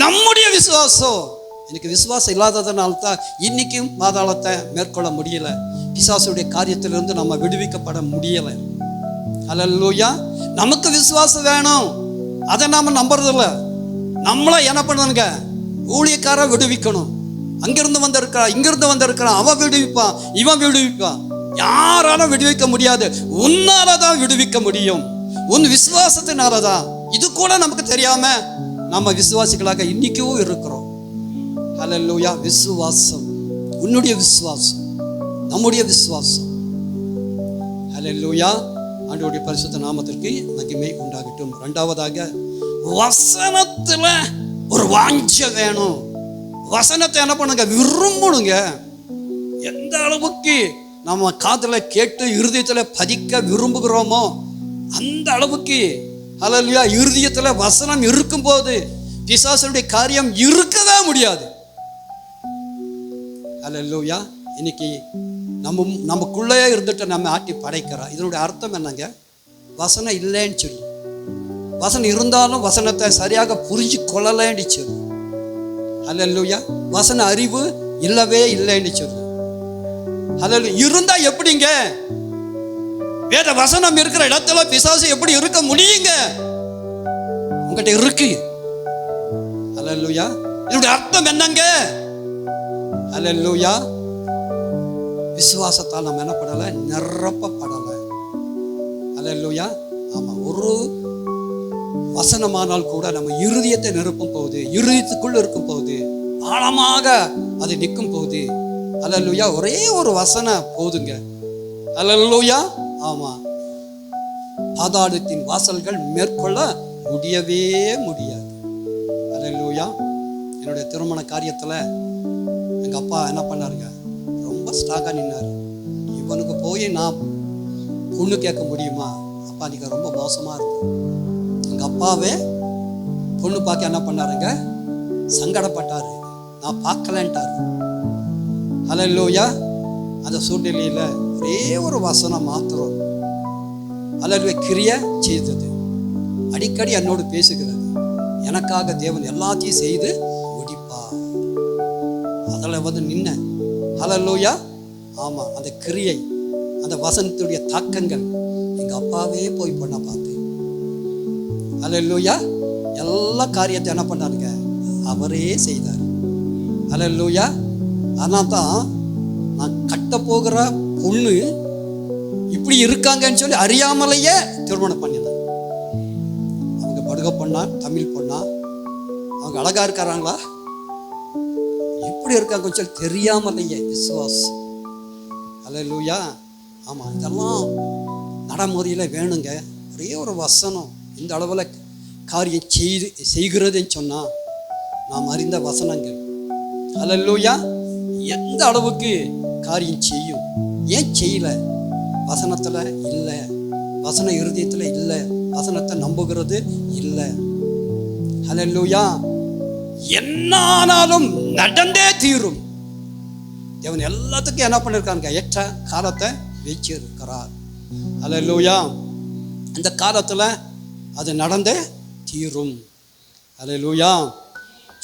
நம்முடைய விசுவாசம். எனக்கு விசுவாசம் இல்லாததுனால தான் இன்னைக்கும் பாதாளத்தை மேற்கொள்ள முடியல, பிசாசுடைய காரியத்திலிருந்து நம்ம விடுவிக்கப்பட முடியலை. அல்லேலூயா. நமக்கு விசுவாசம் வேணும், அதை நாம நம்புறதில்ல. நம்மள என்ன பண்ணணுங்க? ஊழியக்காரன் விடுவிக்கணும். அங்கிருந்து வந்திருக்கிறான், இங்கிருந்து வந்திருக்கிறான், அவன் விடுவிப்பான், இவன் விடுவிப்பான். யாராலும் விடுவிக்க முடியாது, உன்னால தான் விடுவிக்க முடியும், உன் விசுவாசத்தினால தான். இது கூட நமக்கு தெரியாம நம்ம விசுவாசிகளாக இன்னைக்கும் இருக்கிறோம். அல்லேலூயா. விசுவாசம், உன்னுடைய விசுவாசம், நம்முடைய விசுவாசம். அல்லேலூயா. ஆண்டவருடைய பரிசுத்த நாமத்திற்கு மகிமை உண்டாகட்டும். 2வதாக, வசனத்துல ஒரு வாஞ்ச வேணும். வசனத்தை என்ன பண்ணுங்க? விரும்பணுங்க. எந்த அளவுக்கு நம்ம காதுல கேட்டு இருதயத்துல பதிக்க விரும்புகிறோமோ அந்த அளவுக்கு அல்லேலூயா இருதயத்துல வசனம் இருக்கும்போது பிசாசுடைய காரியம் இருக்கவே முடியாது. அல்லேலூயா. இன்னைக்கு நமக்குள்ளே இருந்துட்டு நம்ம ஆட்டி படைக்கிறோம். இதனுடைய அர்த்தம் என்னங்க? வசனம் இல்லைன்னு சொல்லி, வசனம் இருந்தாலும் வசனத்தை சரியாக புரிஞ்சு கொள்ளலேன்னு சொல்லு. அல்லேலூயா. வசன அறிவு இல்லவே இல்லைன்னு சொல்லு. அல்லேலூயா. இருந்தா எப்படிங்க? வேத வசனம் இருக்கிற இடத்துல பிசாசு எப்படி இருக்க முடியுங்க? உங்ககிட்ட இருக்கு. அல்லேலூயா. இதனுடைய அர்த்தம் என்னங்க? அல்லேலூயா. விசுவாசத்தால் நம்ம என்ன படலை? நிரப்பப்படலை. அல்லேலூயா. ஆமா, ஒரு வசனமானால் கூட நம்ம இருதயத்தை நிரப்பும் போது, இருதயத்துக்குள்ள இருக்கும் போது, ஆழமாக அது நிற்கும் போது, அல்லேலூயா ஒரே ஒரு வசனம் போதுங்க. அல்லேலூயா. ஆமா, பாதாளத்தின் வாசல்கள் மேற்கொள்ள முடியவே முடியாது. அல்லேலூயா. என்னுடைய திருமண காரியத்துல எங்க அப்பா என்ன பண்ணாருங்க? ரொம்ப ஸ்ட்ராங்கா நின்னாரு. இவனுக்கு போய் நான் பொண்ணு கேட்க முடியுமா? அப்பா நீங்க ரொம்ப மோசமா இருக்கு. எங்க அப்பாவே பொண்ணு பார்க்க என்ன பண்ணாருங்க? சங்கடப்பட்டாரு. நான் பார்க்கலன்ட்டாரு. அல்லேலூயா. அந்த சூழ்நிலையில ஒரே ஒரு வசனம் மாத்திரம் அல்லேலூயா கிரியை செய்தது. அடிக்கடி என்னோடு பேசுகிறது. எனக்காக தேவன் எல்லாத்தையும் செய்து முடிப்பார். அதில் வந்து நின்ன. அல்லேலூயா. ஆமா, அந்த கிரியை, அந்த வசனத்துடைய தாக்கங்கள் எங்க அப்பாவே போய் பண்ண பார்த்தேன். அல்லேலூயா. எல்லா காரியத்தை என்ன பண்ணாருங்க? அவரே செய்தார். அல்லேலூயா. ஆனால் தான் நான் கட்ட போகிற பொண்ணு இப்படி இருக்காங்கன்னு சொல்லி அறியாமலேயே திருமணம் பண்ணினேன். அவங்க படுக பொண்ணா, தமிழ் பொண்ணா, அவங்க அழகா இருக்காங்களா, எப்படி இருக்காங்கன்னு சொல்லி தெரியாமலேயே விசுவாசம். அல்லேலூயா. ஆமா, இதெல்லாம் நடைமுறையில வேணுங்க. ஒரே ஒரு வசனம் இந்த அளவில் காரியம் செய்கிறதுன்னு சொன்னால் நாம் அறிந்த வசனங்கள். அல்லேலூயா. எந்த அளவுக்கு காரியம் செய்யும். ஏன் செய்யலை? வசனத்தில் இல்லை, வசன இருதயத்தில் இல்லை, வசனத்தை நம்புகிறது இல்லை. அல்லேலூயா. என்ன ஆனாலும் நடந்தே தீரும். தேவன் எல்லாத்துக்கும் என்ன பண்ணியிருக்காங்க? ஏற்ற காலத்தை வச்சிருக்கிறார். அல்லேலூயா. அந்த காலத்தில் அது நடந்தே தீரும். அல்லேலூயா.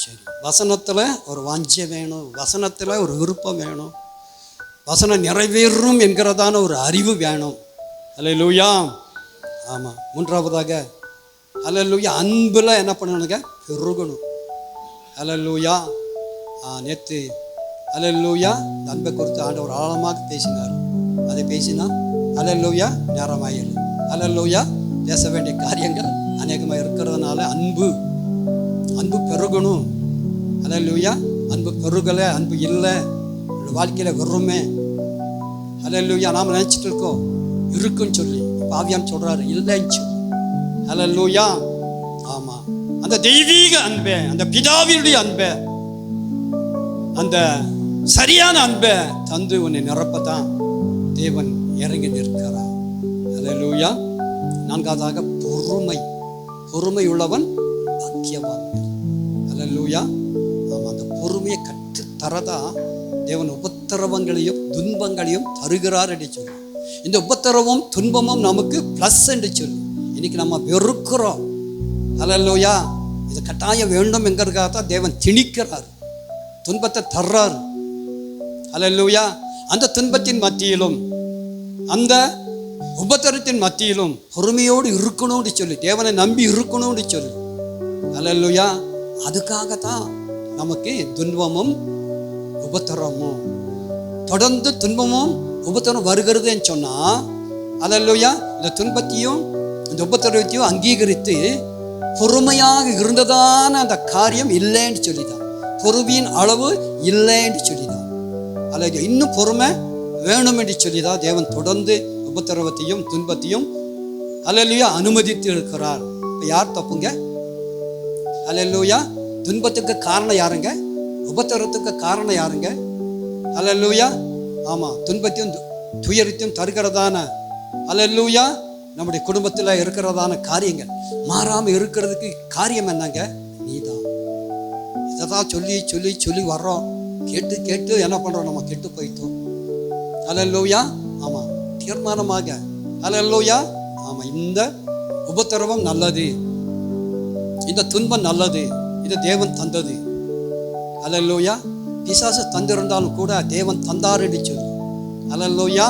சரி, வசனத்தில் ஒரு வாஞ்சை வேணும், வசனத்தில் ஒரு விருப்பம் வேணும், வசனம் நிறைவேறும் என்கிறதான ஒரு அறிவு வேணும். அல்லேலூயா. ஆமாம். மூன்றாவதாக அல்லேலூயா, அன்பில் என்ன பண்ணணுங்க? பெருகணும். அல்லேலூயா. நேற்று அல்லேலூயா இந்த அன்பை குறித்து ஆண்டவர் ஆழமாக பேசினார். அதை பேசினா அல்லேலூயா நேரமாயிடும். அல்லேலூயா. பேச வேண்டிய காரியங்கள் அநேகமாக இருக்கிறதுனால அன்பு பெருகணும். அல்லேலூயா. அன்பு பெருகலை, அன்பு இல்லை, வாழ்க்கையில் வெறுமே. அல்லேலூயா. நாம் நினச்சிட்டு இருக்கோம் இருக்குன்னு சொல்லி, ஆவியான் சொல்கிறாரு இல்லைன்னு சொல்லி. அல்லேலூயா. ஆமாம். அந்த தெய்வீக அன்பை, அந்த பிதாவினுடைய அன்பை, அந்த சரியான அன்பை தந்து உன்னை நிரப்பத்தான் தேவன் இறங்கி நிற்கிறார். அல்லேலூயா. நான்காவதாக பொறுமை உள்ளவன் பாக்கியவான். அல்லேலூயா. ஆமாம். அந்த பொறுமையை கற்றுத்தரதா தேவன் உபத்திரவங்களையும் துன்பங்களையும் தருகிறார் என்று சொல்லி, இந்த உபத்திரவம் துன்பமும் நமக்கு ப்ளஸ் என்று சொல்லி இன்னைக்கு நம்ம வெறுக்கிறோம். அல்லேலூயா. இது கட்டாயம் வேண்டும் என்கிறதுக்காக தான் தேவன் திணிக்கிறார், துன்பத்தை தர்றார். அல்லேலூயா. அந்த துன்பத்தின் மத்தியிலும் அந்த உபத்திரத்தின் மத்தியிலும் பொறுமையோடு இருக்கணும்னு சொல்லி, தேவனை நம்பி இருக்கணும்னு சொல்லி. அல்லேலூயா. அதுக்காகத்தான் நமக்கு துன்பமும் உபத்திரமும் தொடர்ந்து துன்பமும் உபத்திரம் வருகிறதுன்னு சொன்னா, அல்லேலூயா, இந்த துன்பத்தையும் இந்த உபத்திரத்தையும் அங்கீகரித்து பொறுமையாக இருந்ததான அந்த காரியம் இல்லைன்னு சொல்லிதான், பொறுமையின் அளவு இல்லைன்னு சொல்லிதான். அல்ல இன்னும் பொறுமை வேணும் என்று சொல்லிதான் தேவன் தொடர்ந்து உபத்திரவத்தையும் துன்பத்தையும் அல்லேலூயா அனுமதித்து இருக்கிறார். இப்போ யார் தப்புங்க? அல்லேலூயா. துன்பத்துக்கு காரணம் யாருங்க? உபத்திரத்துக்கு காரணம் யாருங்க? அல்லேலூயா. ஆமாம். துன்பத்தையும் துயரத்தையும் தருகிறதான அல்லேலூயா நம்முடைய குடும்பத்தில் இருக்கிறதான காரியங்கள் மாறாமல் இருக்கிறதுக்கு காரியம் என்னங்க? நீதான். இதை தான் சொல்லி சொல்லி சொல்லி வர்றோம். கேட்டு கேட்டு என்ன பண்ணுறோம்? நம்ம கெட்டு போயிட்டோம். அல்லேலூயா. ஆமாம். தீர்மானமாக அல்லேலூயா. ஆமாம். இந்த உபத்திரவம் நல்லது, இந்த துன்பம் நல்லது, இது தேவன் தந்தது. அல்லேலூயா. பிசாசு தந்திருந்தாலும் கூட தேவன் தந்தார் என்று சொல்லி. அல்லேலூயா.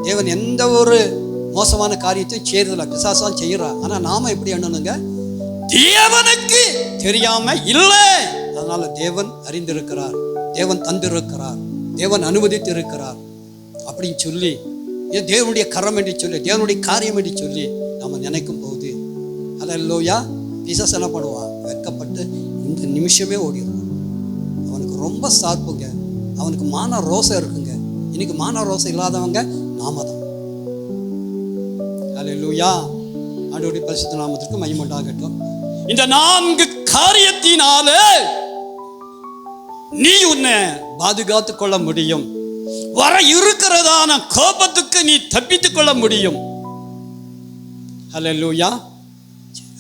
தேவன் எந்த ஒரு மோசமான காரியத்தையும் செய்யறதில்லை, பிசாசான் செய்யறா. ஆனா நாம எப்படி எண்ணணுங்க? தேவனுக்கு தெரியாம இல்லை, அதனால தேவன் அறிந்திருக்கிறார், தேவன் தந்திருக்கிறார், தேவன் அனுமதித்து இருக்கிறார் அப்படின்னு சொல்லி, தேவனுடைய கரம் என்று சொல்லி, தேவனுடைய காரியம் என்று சொல்லி நம்ம நினைக்கும் போது அல்லேலூயா பிசாசு என்ன பண்ணுவான்? வெட்கப்பட்டு இந்த நிமிஷமே ஓடிடுவான். அவனுக்கு ரொம்ப சார்புங்க, அவனுக்கு மான ரோசம் இருக்குங்க. இன்னைக்கு மான ரோசம் இல்லாதவங்க நாம தான். அல்லேலூயா. ஆண்டவருடைய பரிசுத்த நாமத்திற்கு மகிமை உண்டாகட்டும். இந்த 4 காரியத்தினாலே நீ உன்னை பாதுகாத்துக் கொள்ள முடியும். வர இருக்கிறதான கோபத்துக்கு நீ தப்பித்துக் கொள்ள முடியும். அல்லேலூயா.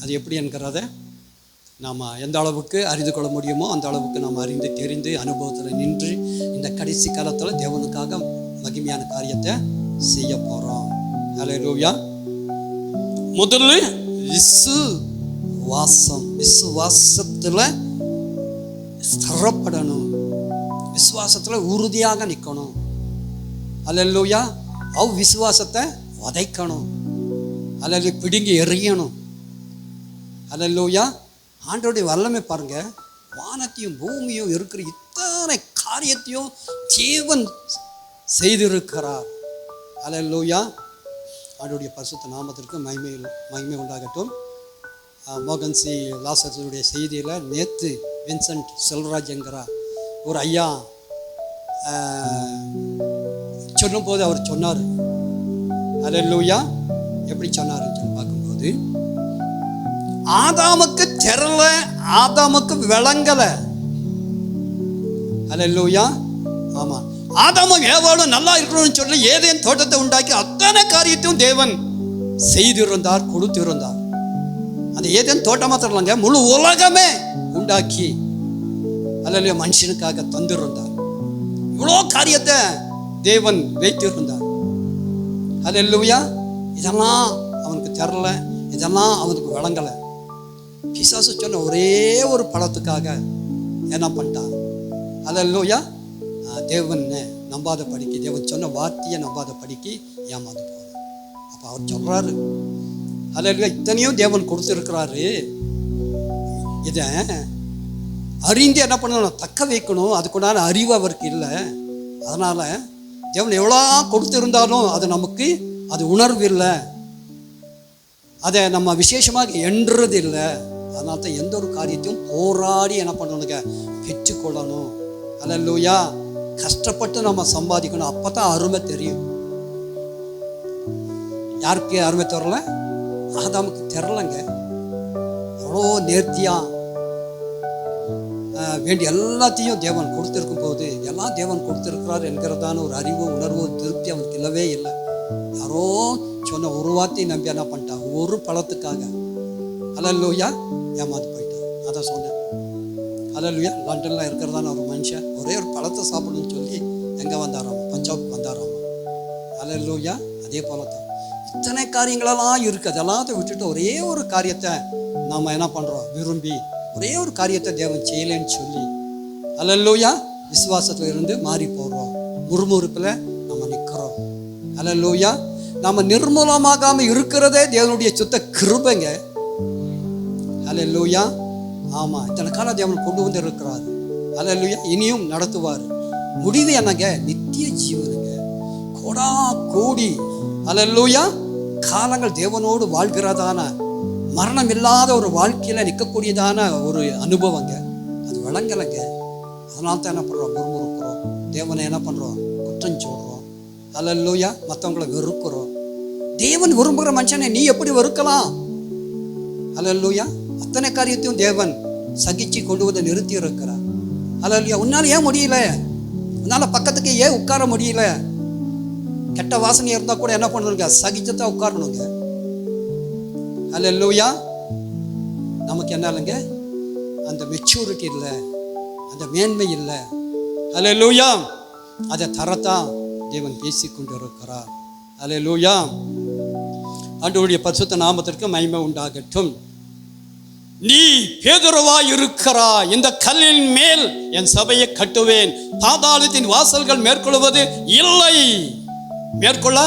அது எப்படி என்கிறத நாம் எந்த அளவுக்கு அறிந்து கொள்ள முடியுமோ அந்த அளவுக்கு நாம் அறிந்து தெரிந்து அனுபவத்தில் நின்று இந்த கடைசி காலத்தில் தேவனுக்காக மகிமையான காரியத்தை செய்ய போகிறோம். அல்லேலூயா. முதல்ல விசுவாசத்தில் ஸ்திரப்படணும், விசுவாசத்தில் உறுதியாக நிற்கணும். அல்லேலூயா. விசுவாசத்தை உதைக்கணும், அல்லது பிடுங்கி எறியணும். அல்லேலூயா. ஆண்டவருடைய வல்லமை பாருங்க, வானத்தையும் பூமியும் இருக்கிற இத்தனை காரியத்தையும் தேவன் செய்திருக்கிறார். அல்லேலூயா. ஆண்டவருடைய பரிசுத்த நாமத்திற்கு மகிமை உண்டாகட்டும். மோகன் சி லாசருடைய செய்தியில் நேற்று வின்சென்ட் செல்வராஜ்ங்கிற ஒரு ஐயா சொல்லும்போது அவர் சொன்னார், அல்லேலூயா, எப்படி சொன்னாருன்னு சொல்லி பார்க்கும்போது, ஆதாமுக்கு தெரியல, ஆதாமுக்கு விளங்கல. அல்லேலூயா. ஆமா, ஆதாமும் ஏவாளும் நல்லா இருக்கணும்னு சொல்லி ஏதேன் தோட்டத்தை உண்டாக்கி அத்தனை காரியத்தையும் தேவன் செய்திருந்தார், கொடுத்திருந்தார். அந்த ஏதேன் தோட்டம் மாத்திரம் இல்லைங்க, முழு உலகமே உண்டாக்கி அல்லேலூயா மனுஷனுக்காக தந்திருந்தார். இவ்வளோ காரியத்தை தேவன் வைத்திருந்தார். அல்லேலூயா. இதெல்லாம் அவனுக்கு தெரியல, இதெல்லாம் அவனுக்கு விளங்கலை. பிசாசு சொன்ன ஒரே ஒரு பழத்துக்காக என்ன பண்ணிட்டான்? அல்லேலூயா. தேவன் நம்பாத படிக்கு, தேவன் சொன்ன வார்த்தையை நம்பாத படிக்கு ஏமாந்து போகுது. அப்போ அவர் சொல்றாரு, அல்லேலூயா, இத்தனையும் தேவன் கொடுத்துருக்கிறாரு, இதை அறிந்து என்ன பண்ணணும்? தக்க வைக்கணும். அதுக்குண்டான அறிவு அவருக்கு இல்லை. அதனால தேவன் எவ்வளோ கொடுத்திருந்தாலும் அது நமக்கு அது உணர்வு இல்லை, அதை நம்ம விசேஷமாக என்றது இல்லை. அதனால தான் எந்த ஒரு காரியத்தையும் போராடி என்ன பண்ணணுங்க? பெற்றுக்கொள்ளணும். அல்லேலூயா. கஷ்டப்பட்டு நம்ம சம்பாதிக்கணும். அப்போ தான் அருமை தெரியும். யாருக்கு அருமை தெரியல? ஆதாமுக்கு தெரியலங்க. அவ்வளோ நேர்த்தியா வேண்டிய எல்லாத்தையும் தேவன் கொடுத்திருக்கும் போது, எல்லாம் தேவன் கொடுத்திருக்கிறார் என்கிறதான ஒரு அறிவோ உணர்வோ திருப்தி அவனுக்கு இல்லவே இல்லை. யாரோ சொன்ன ஒரு வார்த்தையை நம்பி என்ன பண்ணிட்டான்? ஒரு பழத்துக்காக அல்லேலூயா ஏமாந்து போயிட்டான். அதான் சொன்னேன். அல்லேலூயா. லண்டனில் இருக்கிறதான ஒரு மனுஷன் ஒரே ஒரு பழத்தை சாப்பிடணும்னு சொல்லி எங்கே வந்தாராம்? பஞ்சாப்க்கு வந்தாராம். அல்லேலூயா. அதே போல தான் இத்தனை காரியங்களெல்லாம் இருக்குது. அதெல்லாம் விட்டுட்டு ஒரே ஒரு காரியத்தை நாம் என்ன பண்ணுறோம்? விரும்பி ஒரே ஒரு காரியத்தை தேவன் செய்யலைன்னு சொல்லி அல்லேலூயா விசுவாசத்தில் இருந்து மாறி போடுறோம். முறுமுறுப்பில் நம்ம நிற்கிறோம். அல்லேலூயா. நம்ம நிர்மூலமாகாமல் இருக்கிறதே தேவனுடைய சுத்த கிருபைங்க. அல்லேலூயா. ஆமாம், இத்தனை காலம் தேவன் கொண்டு வந்து இருக்கிறார். அல்லேலூயா. இனியும் நடத்துவார். முடிவு என்னங்க? நித்திய ஜீவனுங்க. கோடா கோடி அல்லேலூயா காலங்கள் தேவனோடு வாழ்கிறதான, மரணம் இல்லாத ஒரு வாழ்க்கையில் நிற்கக்கூடியதான ஒரு அனுபவங்க. அது விளங்கலைங்க. அதனால தான் என்ன பண்ணுறோம்? முறுமுறுக்கிறோம். தேவனை என்ன பண்ணுறோம்? குற்றம் சொல்கிறோம். அல்லேலூயா. மற்றவங்களை வெறுக்கிறோம். தேவன் விரும்புகிற மனுஷனை நீ எப்படி வெறுக்கலாம்? அல்லேலூயா. அத்தனை காரியத்தையும் தேவன் சகிச்சு கொண்டு வந்து நிறுத்தி இருக்கிறார். அல்லேலூயா. உன்னால் ஏன் முடியல? உன்னால் பக்கத்துக்கு ஏன் உட்கார முடியல? கெட்ட வாசனை இருந்தால் கூட என்ன பண்ணணுங்க? சகிச்சுதான் உட்காரணுங்க. அல்லேலூயா. நமக்கு என்ன இல்லைங்க? அந்த மெச்சூரிட்டி இல்லை, அந்த மேன்மை இல்லை. அல்லேலூயா. அதை தரத்தான் தேவன் பேசி கொண்டு இருக்கிறார். அல்லேலூயா. ஆண்டவருடைய பரிசுத்த நாமத்திற்கு மகிமை உண்டாகட்டும். நீ பேதுருவாய் இருக்கிறாய், இந்த கல்லின் மேல் என் சபையை கட்டுவேன், பாதாளத்தின் வாசல்கள் மேற்கொள்வது இல்லை, மேற்கொள்ள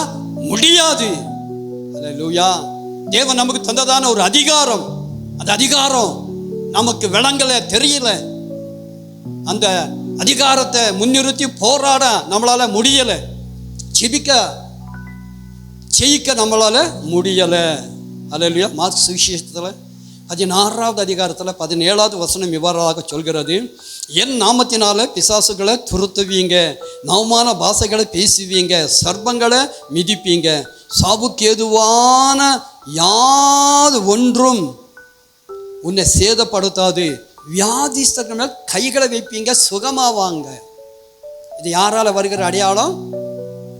முடியாது. அல்லேலூயா. தேவன் நமக்கு தந்ததான ஒரு அதிகாரம், அந்த அதிகாரம் நமக்கு விளங்கல, தெரியல. அந்த அதிகாரத்தை முன்னிறுத்தி போராட நம்மளால முடியல, ஜெயிக்க நம்மளால முடியல. அல்லேலூயா. மார்க் சுவிசேஷத்தில் 16வது அதிகாரத்தில் 17வது வசனம் இவ்வாறாக சொல்கிறது, என் நாமத்தினால பிசாசுகளை துரத்துவீங்க, நவமான பாஷைகளை பேசுவீங்க, சர்ப்பங்களை மிதிப்பீங்க, சாவுக்கேதுவான யாது ஒன்றும் உன்னை சேதப்படுத்தாது, வியாதிஸ்தர்கள் மேல் கைகளை வைப்பீங்க, சுகமாவாங்க. இது யாரால வருகிற அடையாளம்?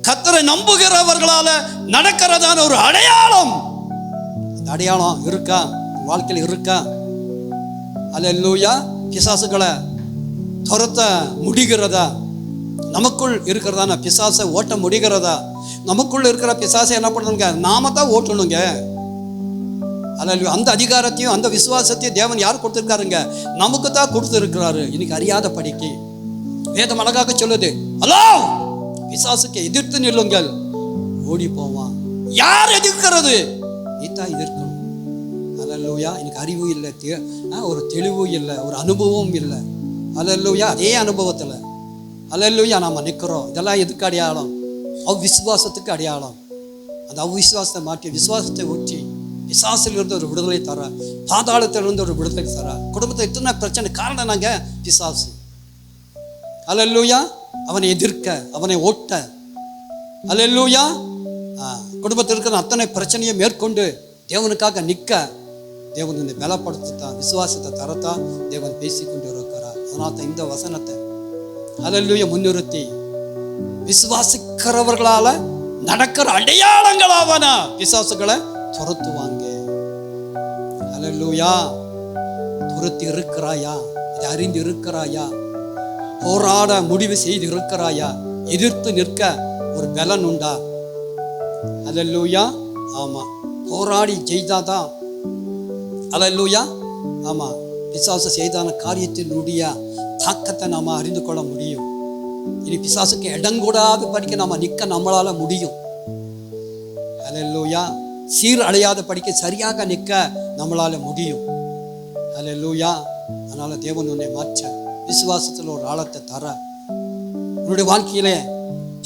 கர்த்தரை நம்புகிறவர்களால நடக்கிறதான ஒரு அடையாளம். அந்த அடையாளம் இருக்கா? வாழ்க்கையில் இருக்கா? அல்லேலூயா. பிசாசுகளை துரத்த முடிகிறதா? நமக்குள் இருக்கிறதான பிசாசை ஓட்ட முடிகிறதா? நமக்குள்ள இருக்கிற பிசாசை என்ன பண்ணணுங்க? நாம தான் ஓட்டணுங்க. அல்லேலூயா. அந்த அதிகாரத்தையும் அந்த விசுவாசத்தையும் தேவன் யார் கொடுத்துருக்காருங்க? நமக்கு தான் கொடுத்துருக்கிறாரு. இன்னைக்கு அறியாத படிக்கு வேதம் அழகாக சொல்லுது, ஹலோ பிசாசுக்கு எதிர்த்து நில்லுங்கள், ஓடி போவான். யார் எதிர்க்கிறது? நீ தான் எதிர்க்கணும். அல்லேலூயா. எனக்கு அறிவு இல்லை, ஒரு தெளிவு இல்லை, ஒரு அனுபவம் இல்லை. அல்லேலூயா. அதே அனுபவத்தில் அல்லேலூயா நாம நிற்கிறோம். இதெல்லாம் எதுக்கு அடையாளம்? அவ்விசுவாசத்துக்கு அடையாளம். அந்த அவ்விசுவாசத்தை மாற்றி விசுவாசத்தை ஊற்றி பிசாசிலிருந்து ஒரு விடுதலை தர, பாதாளத்திலிருந்து ஒரு விடுதலை தர. குடும்பத்தில் இத்தனை பிரச்சனை காரணம் நாங்க பிசாசு. அல்லேலூயா. அவனை எதிர்க்க, அவனை ஓட்ட. அல்லேலூயா. குடும்பத்தில் இருக்கிற அத்தனை பிரச்சனையை மேற்கொண்டு தேவனுக்காக நிற்க தேவன் உன்னை பலப்படுத்தத்தான், விசுவாசத்தை தரத்தான் தேவன் பேசிக்கொண்டு இருக்கிறார். அதனால தான் இந்த வசனத்தை ஹல்லேலூயா முன்னிறுத்தி விசுவாசிக்கிறவர்களால நடக்கிற அடையாளங்களாவன பிசாசுகளை துரத்துவாங்க. ஹல்லேலூயா. துரத்தி இருக்கிறாயா? இதை அறிந்து இருக்கிறாயா? போராட முடிவு செய்து இருக்கிறாயா? எதிர்த்து நிற்க ஒரு பலன் உண்டா? ஹல்லேலூயா. ஆமா, போராடி ஜெயித்தாதான். ஹல்லேலூயா. ஆமா, பிசாசு செய்தான காரியத்தினுடைய தாக்கத்தை நாம அறிந்து கொள்ள முடியும். இனி பிசாசுக்கு இடங்கூடாது படிக்க நாம நிற்க நம்மளால முடியும். ஹல்லேலூயா. சீரழியாத படிக்க சரியாக நிற்க நம்மளால முடியும். ஹல்லேலூயா. அதனால தேவன் உன்னை மாற்ற விசுவாசத்தில் ஒரு ஆழத்தை தர, உன்னுடைய வாழ்க்கையிலே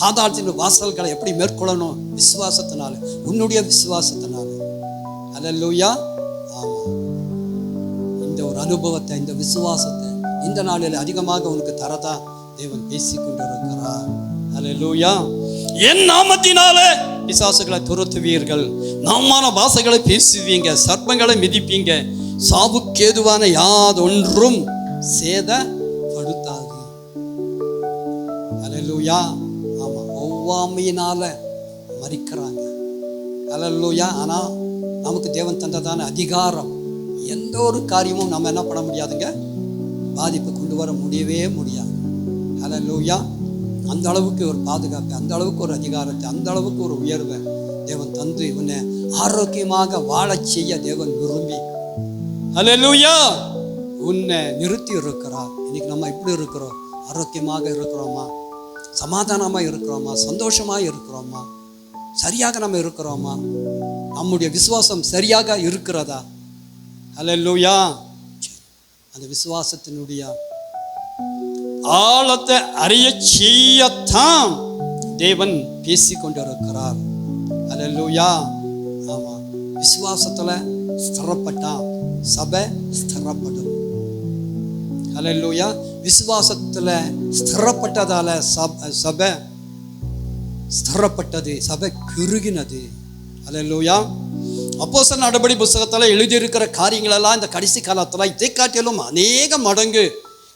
பாதாளத்தின் வாசல்களை எப்படி மேற்கொள்ளணும்? விசுவாசத்தினால, உன்னுடைய விசுவாசத்தினால. ஹல்லேலூயா. ஆமா, இந்த ஒரு அனுபவத்தை, இந்த விசுவாசத்தை இந்த நாளில் அதிகமாக உனக்கு தரதா தேவன் பேசிக்கொண்டிருக்கிறார். ஹல்லேலூயா. என் நாமத்தினாலே பிசாசுகளை துரத்துவீர்கள், நாமான பாசைகளை பேசுவீங்க, சர்ப்பங்களை மிதிப்பீங்க, சாவுக்கேதுவான யாதொன்றும் சேதப்படுத்தாது. ஹல்லேலூயா. ஆமா, ஒவ்வாமையினால மரிக்கிறாங்க. ஹல்லேலூயா. ஆனா நமக்கு தேவன் தந்ததான அதிகாரம், எந்த ஒரு காரியமும் நம்ம என்ன பண்ண முடியாதுங்க, பாதிப்பு கொண்டு வர முடியவே முடியாது. ஹல்லேலூயா. அந்த அளவுக்கு ஒரு பாதுகாப்பு, அந்த அளவுக்கு ஒரு அதிகாரத்தை, அந்த அளவுக்கு ஒரு உயர்வை தேவன் தந்து இவனை ஆரோக்கியமாக வாழச் செய்ய தேவன் விரும்பி ஹல்லேலூயா உன்னை நிறுத்தி இருக்கிறார். இன்னைக்கு நம்ம எப்படி இருக்கிறோம்? ஆரோக்கியமாக இருக்கிறோமா? சமாதானமாக இருக்கிறோமா? சந்தோஷமாக இருக்கிறோமா? சரியாக நம்ம இருக்கிறோமா? நம்முடைய விசுவாசம் சரியாக இருக்கிறதா? ஹல்லேலூயா. அந்த விசுவாசத்தினுடைய ஆழத்தை அறிய செய்யத்தான் தேவன் பேசிக்கொண்டிருக்கிறார். ஹல்லேலூயா. ஆமா, விசுவாசத்துல ஸ்திரப்பட்டா சபை ஸ்திரப்படும். ஹல்லேலூயா. விசுவாசத்துல ஸ்திரப்பட்டதால சபை ஸ்திரப்பட்டது, சபை குறுகினது. ஹல்லேலூயா. அப்போஸ்தலர் நடபடி புத்தகத்தில் எழுதியிருக்கிற காரியங்கள் எல்லாம் இந்த கடைசி காலத்தில் இதை காட்டிலும் அநேக மடங்கு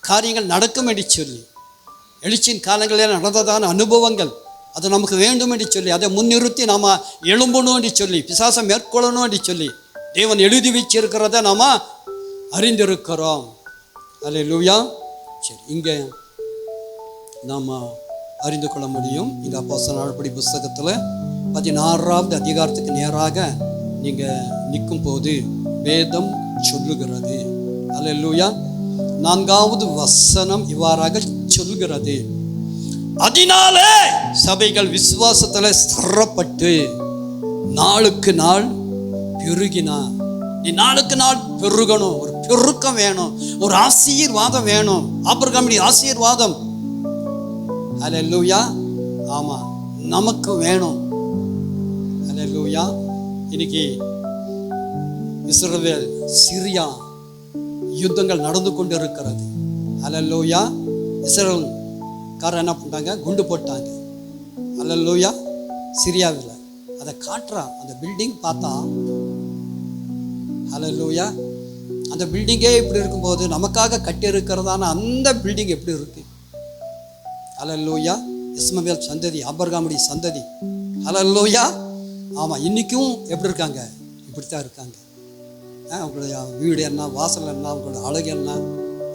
காரியங்கள் நடக்கும் என்று சொல்லி, எழுச்சியின் காலங்களில் நடந்ததான அனுபவங்கள் அது நமக்கு வேண்டும் என்று சொல்லி, அதை முன்னிறுத்தி நாம் எழும்பணும் என்று சொல்லி, பிசாசை மேற்கொள்ளணும் என்று சொல்லி தேவன் எழுதி வச்சிருக்கிறத நாம் அறிந்திருக்கிறோம். ஹல்லேலூயா. சரி, இங்கே நாம் அறிந்து கொள்ள முடியும். இந்த அப்போஸ்தலர் நடபடி புத்தகத்தில் 16வது அதிகாரத்துக்கு நேராக நீங்கள் நிற்கும் போது வேதம் சொல்லுகிறது. ஹல்லேலூயா. 4வது வசனம் இவ்வாறாக சொல்கிறது, அதனாலே சபைகள் விசுவாசத்தில் ஸ்திரப்பட்டு நாளுக்கு நாள் பெருகினா. நீ நாளுக்கு நாள் பெருகணும், ஒரு பெருக்கம் வேணும், ஒரு ஆசீர்வாதம் வேணும். ஆபிரகாமுடைய ஆசீர்வாதம் ஹல்லேலூயா. ஆமா, நமக்கு வேணும். ஹல்லேலூயா. இன்னைக்கு இஸ்ரவேல் சிரியா யுத்தங்கள் நடந்து கொண்டு இருக்கிறது. ஹல்லேலூயா. இஸ்ரவேல்காரர் என்ன பண்ணிட்டாங்க? குண்டு போட்டாங்க. ஹல்லேலூயா. சிரியாவில் அதை காட்டுறான். அந்த பில்டிங் பார்த்தா ஹல்லேலூயா, அந்த பில்டிங்கே இப்படி இருக்கும்போது நமக்காக கட்டி இருக்கிறதான அந்த பில்டிங் எப்படி இருக்கு? ஹல்லேலூயா. இஸ்மவேல் சந்ததி, ஆபிரகாமுடைய சந்ததி. ஹல்லேலூயா. ஆமாம், இன்றைக்கும் எப்படி இருக்காங்க? இப்படி தான் இருக்காங்க. அவங்களுடைய வீடு என்ன, வாசல் என்ன, அவங்களுடைய அழகு என்ன,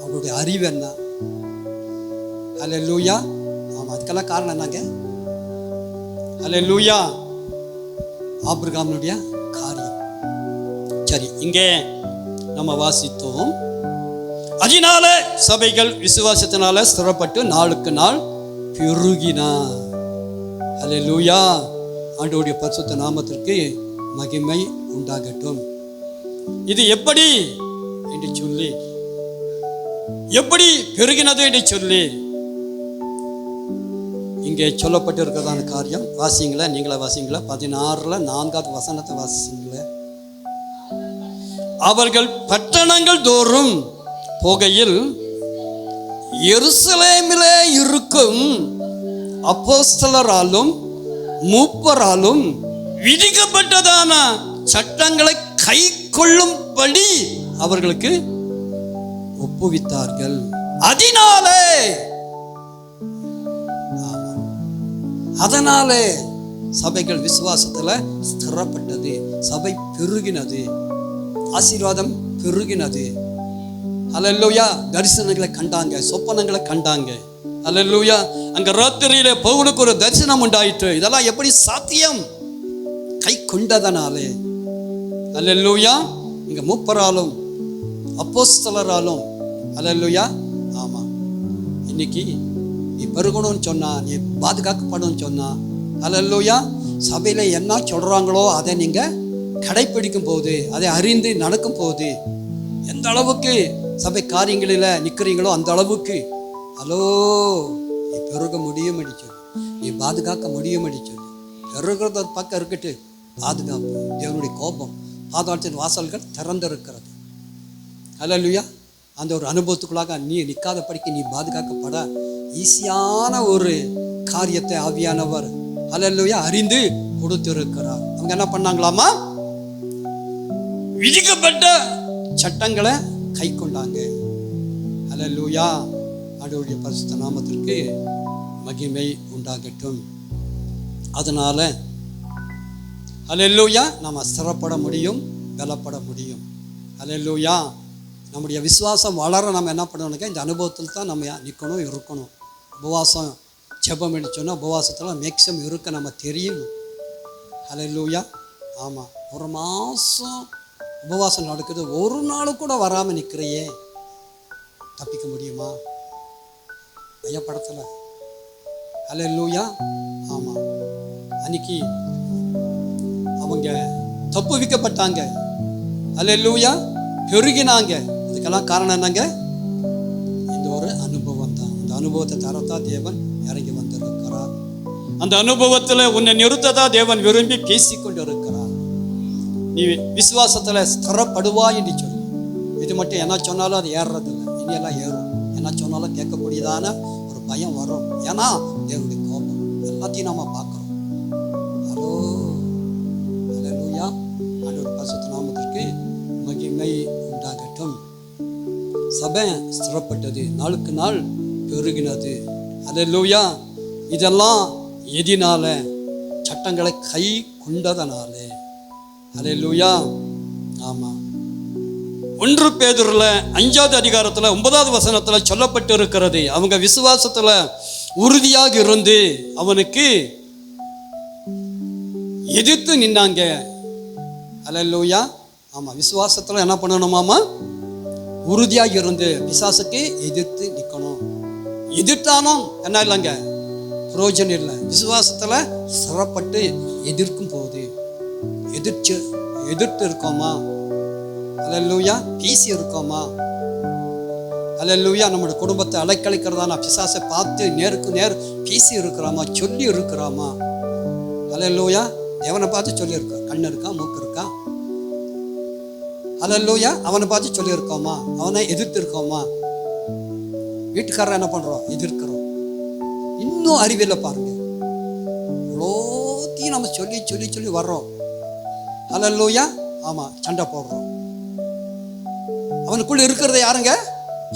அவங்களுடைய அறிவு என்ன? ஹல்லேலூயா. ஆமாம், அதுக்கெல்லாம் காரணம் என்னங்க? ஹல்லேலூயா, ஆபிரகாமுடைய காரியம். சரி, இங்கே நம்ம வாசித்தோம், அதனால சபைகள் விசுவாசத்தினால ஸ்திரப்பட்டு நாளுக்கு நாள் பெருகினா. ஹல்லேலூயா. ஆண்டவருடைய பரிசுத்த நாமத்திற்கு மகிமை உண்டாகட்டும். இது எப்படி என்று சொல்லி, எப்படி பெருகினது என்று சொல்லி இங்கே சொல்லப்பட்டிருக்கிறதான காரியம் வாசிங்களா, நீங்களா வாசிங்களா? 16ல் 4வது வசனத்தை வாசிங்களா. அவர்கள் பட்டணங்கள் தோறும் போகையில் எருசலேமிலே இருக்கும் அப்போஸ்தலராலும் மூப்பராலும் விதிக்கப்பட்டதான சட்டங்களை கை கொள்ளும்படி அவர்களுக்கு ஒப்புவித்தார்கள். அதனாலே சபைகள் விசுவாசத்துல ஸ்திரப்பட்டது, சபை பெருகினது, ஆசீர்வாதம் பெருகினது. அல்லேலூயா. தரிசனங்களை கண்டாங்க, சொப்பனங்களை கண்டாங்க. அல்லேலூயா. அங்க ராத்திரியிலே பவுலுக்கு ஒரு தரிசனம் உண்டாயிற்று. இதெல்லாம் எப்படி சாத்தியம்? கை கொண்டதனாலே. அல்லேலூயா. இங்க மூப்பராலும் அப்போஸ்தலராலும். அல்லேலூயா. ஆமா, இன்னைக்கு நீ பெருகணும்னு சொன்னா, நீ பாதுகாக்கப்படணும்னு சொன்னா, அல்லேலூயா, சபையில என்ன சொல்றாங்களோ அதை நீங்க கடைப்பிடிக்கும் போது, அதை அறிந்து நடக்கும் போது, எந்த அளவுக்கு சபை காரியங்களில் நிற்கிறீங்களோ அந்த அளவுக்கு ஹலோ நீ பெருக முடியும் அடிச்சது, நீ பாதுகாக்க முடியும் அடிச்சது. பெருகிறது ஒரு பக்கம் இருக்கட்டு, பாதுகாப்பு. தேவனுடைய கோபம், பாதாளத்தின் வாசல்கள் திறந்திருக்கிறது. அல்லேலூயா. அந்த ஒரு அனுபவத்துக்குள்ளாக நீ நிற்காத படிக்க நீ பாதுகாக்கப்பட ஈஸியான ஒரு காரியத்தை ஆவியானவர் அல்லேலூயா அறிந்து கொடுத்திருக்கிறார். அவங்க என்ன பண்ணாங்களாமா? விதிக்கப்பட்ட சட்டங்களை கை கொண்டாங்க. அல்லேலூயா. ஆண்டவருடைய பரிசுத்த நாமத்திற்கு மகிமை உண்டாகட்டும். அதனால அல்லேலூயா நம்ம ஸ்திரப்பட முடியும், பலப்பட முடியும். அல்லேலூயா. நம்முடைய விசுவாசம் வளர நம்ம என்ன பண்ணணுங்க, இந்த அனுபவத்தில் தான் நம்ம நிற்கணும், இருக்கணும். உபவாசம் ஜெபம் அடிச்சோன்னா உபவாசத்தில் மேக்ஸிமம் இருக்க நம்ம தெரியணும். அல்லேலூயா. ஆமாம், ஒரு மாதம் உபவாசம் நடக்குது, ஒரு நாள் கூட வராமல் நிற்கிறையே, தப்பிக்க முடியுமா? ஐயப்படத்தில். அல்லேலூயா. ஆமாம், அன்னைக்கு அவங்க தப்புவிக்கப்பட்டாங்க. அல்லேலூயா. பெருகினாங்க. இதுக்கெல்லாம் காரணம் என்னங்க? இந்த ஒரு அனுபவம் தான். அந்த அனுபவத்தை தரத்தான் தேவன் இறங்கி வந்திருக்கிறார். அந்த அனுபவத்தில் உன்னை நிறுத்ததா தேவன் விரும்பி பேசிக்கொண்டு இருக்கிறார். நீ விசுவாசத்தில் ஸ்திரப்படுவா என்று சொல்லு. இது மட்டும் என்ன சொன்னாலும் அது ஏறுறதில்லை, இனியெல்லாம் ஏறும். என்ன சொன்னாலும் கேட்கக்கூடியதான ஒரு பயம் வரும். ஏன்னா தேவனுடைய கோபம் எல்லாத்தையும் நம்ம பார்க்குறோம். ஹலோ அல்லேலூயா. ஆண்டவர் பரிசுத்த நாமத்திற்கு மகிமை உண்டாகட்டும். சபை ஸ்திரப்பட்டது, நாளுக்கு நாள் பெருகினது. அல்லேலூயா. இதெல்லாம் எதினால? சட்டங்களை கை கொண்டதனாலே. அல்லேலூயா. ஆமாம், 1 பேதுருல 5வது அதிகாரத்தில் 9வது வசனத்தில் சொல்லப்பட்டு இருக்கிறது. அவங்க விசுவாசத்தில் உறுதியாக இருந்து அவனுக்கு எதிர்த்து நின்னாங்க. அல்லேலூயா. ஆமாம், விசுவாசத்தில் என்ன பண்ணணுமாமா? உறுதியாக இருந்து பிசாசுக்கு எதிர்த்து நிற்கணும். எதிர்த்தாலும் என்ன இல்லைங்க, பிரயோஜனம் இல்லை. விசுவாசத்தில் சிறப்பட்டு எதிர்க்கும் போது எதிர்த்து இருக்கோமா? அல்லேலூயா. பேசி இருக்கோமா? அல்லேலூயா. நம்முடைய குடும்பத்தை அலைக்கழிக்கிறதான பிசாசை பார்த்து நேருக்கு நேர் பேசி இருக்கிறோமா? சொல்லி இருக்கிறோமா? அல்லேலூயா. தேவனை பார்த்து சொல்லியிருக்கோம். கண்ணு இருக்கா, மூக்கு இருக்கா? அல்லேலூயா. அவனை பார்த்து சொல்லியிருக்கோமா? அவனை எதிர்த்து இருக்கோமா? வீட்டுக்காரர் என்ன பண்ணுறோம்? எதிர்க்கிறோம். இன்னும் அறிவியலை பாருங்க, இவ்வளோத்தையும் நம்ம சொல்லி சொல்லி சொல்லி வர்றோம். அல்லேலூயா. ஆமாம், சண்டை போடுறோம். அவனுக்குள்ள இருக்கிறத யாருங்க?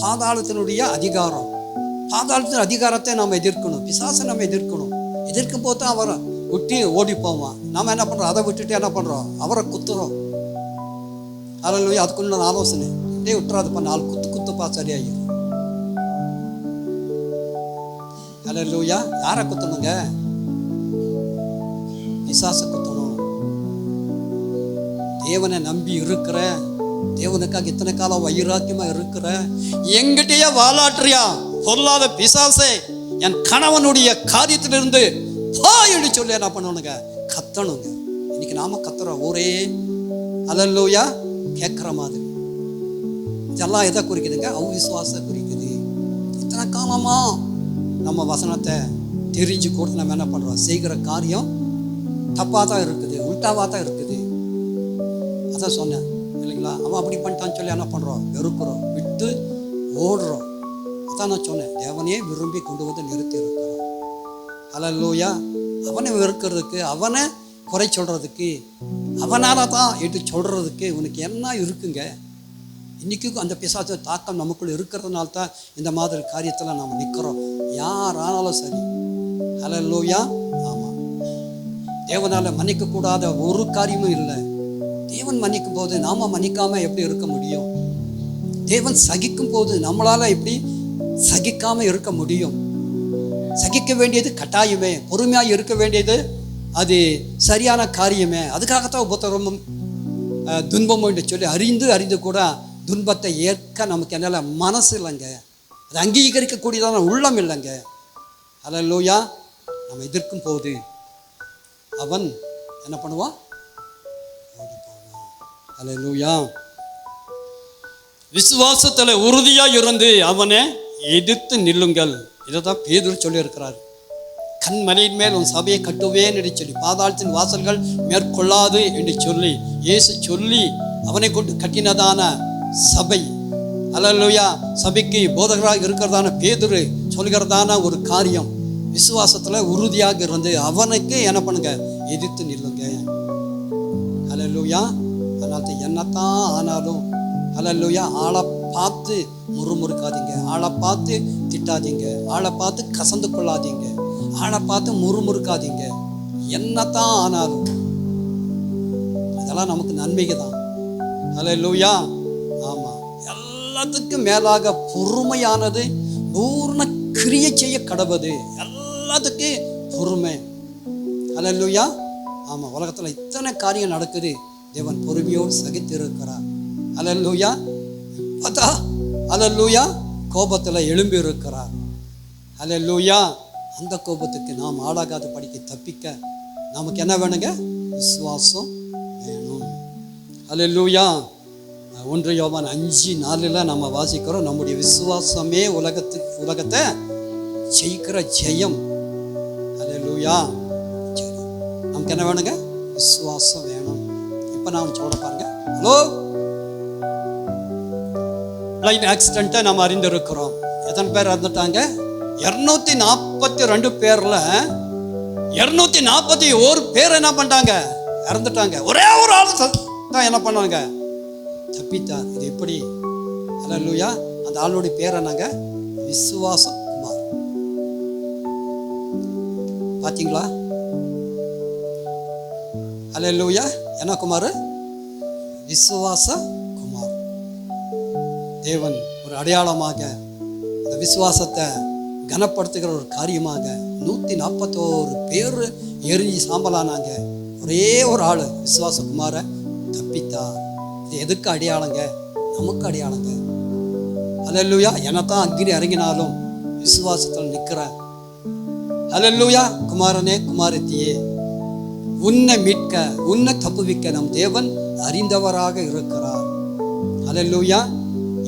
பாதாளத்தினுடைய அதிகாரம். பாதாளத்தின் அதிகாரத்தை நாம் எதிர்க்கணும். பிசாசை நம்ம எதிர்க்கணும். எதிர்க்கும் போது தான் அவரை விட்டு ஓடி போவான். நாம் என்ன பண்ணுறோம்? அதை விட்டுட்டு என்ன பண்ணுறோம்? அவரை குத்துறோம். அல்லேலூயா. அதுக்குள்ள ஆலோசனை டே விட்டுறாதுப்பா, 4 குத்துப்பா சரியாயிடும். அல்லேலூயா. யாரை குத்தணுங்க? பிசாசை குத்தணும். தேவனை நம்பி இருக்கிற, தேவனுக்காக இத்தனை காலம் வைராக்கியமா இருக்கிற, எங்கிட்டயே வாலாட்டுறியா பொருளாத பிசாசே, என் கணவனுடைய காரியத்திலிருந்து பாயிடு சொல்லி என்ன பண்ணணுங்க? கத்தணுங்க. இன்னைக்கு நாம கத்துறோம் ஒரே அல்லேலூயா கேட்குற மாதிரி. இதெல்லாம் எதை குறிக்குதுங்க? அவிசுவாசத்தை குறிக்குது. இத்தனை காலமா நம்ம வசனத்தை தெரிஞ்சு கூட நம்ம என்ன பண்ணுறோம்? செய்கிற காரியம் தப்பாக தான் இருக்குது, உல்டாவாக தான் இருக்குது. அதான் சொன்னேன் இல்லைங்களா? அவன் அப்படி பண்ணிட்டான்னு சொல்லி என்ன பண்ணுறோம்? வெறுக்கிறோம், விட்டு ஓடுறோம். அதான் நான் சொன்னேன், தேவனையே விரும்பி கொண்டு வந்து நிறுத்தி இருக்கிறோம். அல்லேலூயா. அவனை வெறுக்கிறதுக்கு, அவனை குறை சொல்கிறதுக்கு, அவனால தான் என்று சொல்கிறதுக்கு உனக்கு என்ன இருக்குங்க? இன்றைக்கும் அந்த பிசாசு தாக்கம் நமக்குள்ள இருக்கிறதுனால தான் இந்த மாதிரி காரியத்தில் நாம் நிற்கிறோம். யாரானாலும் சரி. ஹல்லேலூயா. ஆமாம், தேவனால் மன்னிக்கக்கூடாத ஒரு காரியமும் இல்லை. தேவன் மன்னிக்கும் போது நாம் மன்னிக்காமல் எப்படி இருக்க முடியும்? தேவன் சகிக்கும் போது நம்மளால் எப்படி சகிக்காமல் இருக்க முடியும்? சகிக்க வேண்டியது கட்டாயமே, பொறுமையாக இருக்க வேண்டியது அது சரியான காரியமே. அதுக்காகத்தான் உபத்திரமும் துன்பமும் என்று சொல்லி அறிந்து கூட துன்பத்தை ஏற்க நமக்கு என்னால் மனசு இல்லைங்க. அது அங்கீகரிக்கக்கூடியதான உள்ளம் இல்லைங்க. ஹல்லேலூயா. நம்ம எதிர்க்கும் போது அவன் என்ன பண்ணுவான்? ஓடி போவான். ஹல்லேலூயா. விசுவாசத்தில் உறுதியாக இருந்து அவனை எதிர்த்து நில்லுங்கள். இதை தான் பேதுரு சொல்லியிருக்கிறார். கண்மலையின் மேல் உன் சபையை கட்டுவேன் என்று சொல்லி, பாதாளத்தின் வாசல்கள் மேற்கொள்ளாது என்று சொல்லி இயேசு சொல்லி அவனை கொண்டு கட்டினதான சபை. ஹல்லேலூயா. சபைக்கு போதகராக இருக்கிறதான பேதுரு சொல்கிறதான ஒரு காரியம், விசுவாசத்தில் உறுதியாக இருந்து அவனுக்கு என்ன பண்ணுங்க? எதிர்த்து நில்லுங்க. ஹல்லேலூயா. அதனால என்னத்தான் ஆனாலும் ஹல்லேலூயா, ஆளை பார்த்து முறுமுறுக்காதீங்க, ஆளை பார்த்து திட்டாதீங்க, ஆளை பார்த்து கசந்து கொள்ளாதீங்க, ஆளை பார்த்து முறுமுறுக்காதீங்க. என்னத்தான் ஆனாலும் இதெல்லாம் நமக்கு நன்மைக்கு தான். ஹல்லேலூயா. ஆமாம், எல்லாத்துக்கும் மேலாக பொறுமையானது பூர்ண கிரியை செய்ய கடவுது. எல்லாத்துக்கும் பொறுமை. ஹல்லேலூயா. ஆமாம், உலகத்தில் இத்தனை காரியம் நடக்குது, தேவன் பொறுமையோடு சகித்து இருக்கிறார். ஹல்லேலூயா. பார்த்தா ஹல்லேலூயா, கோபத்தில் எழும்பி இருக்கிறார். ஹல்லேலூயா. அந்த கோபத்துக்கு நாம் ஆளாகாத படிக்க தப்பிக்க நமக்கு என்ன வேணுங்க? விசுவாசம் வேணும். ஹல்லேலூயா. 1 யோவான் 5:4 நம்ம வாசிக்கிறோம், நம்முடைய விசுவாசமே உலகத்தை ஜெயிக்கிற ஜெயம். ஹல்லேலூயா. சரி, நமக்கு என்ன வேணுங்க? விசுவாசம் வேணும். இப்போ நான் சொல்ல பாருங்க. ஹலோ, லைன் ஆக்சிடென்ட்டை நம்ம அறிந்திருக்கிறோம். எத்தனை பேர் இறந்துட்டாங்க? 242 பேர்ல 241 பேர் என்ன பண்ணிட்டாங்க? இறந்துட்டாங்க. ஒரே ஒரு ஆள் தான் என்ன பண்ணாங்க? தப்பித்தார். இது எப்படி? ஹல்லேலூயா. அந்த ஆளுடைய பேர் என்னங்க? விசுவாச குமார். பாத்தீங்களா? ஹல்லேலூயா. என்ன குமார்? விசுவாச குமார். தேவன் ஒரு அடையாளமாக அந்த விசுவாசத்தை கனப்படுத்துகிற ஒரு காரியமாக 141 பேர் எரிஞ்சு சாம்பலானாங்க. ஒரே ஒரு ஆள் விசுவாசகுமார தப்பித்தார். இது எதுக்கு அடையாளங்க? நமக்கு அடையாளங்க. ஹல்லேலூயா. என்னத்தான் அக்னி இறங்கினாலும் விசுவாசத்தில் நிற்கிறேன். ஹல்லேலூயா. குமாரனே குமாரத்தியே, உன்னை மீட்க உன்னை தப்புவிக்க நம் தேவன் அறிந்தவராக இருக்கிறார். ஹல்லேலூயா.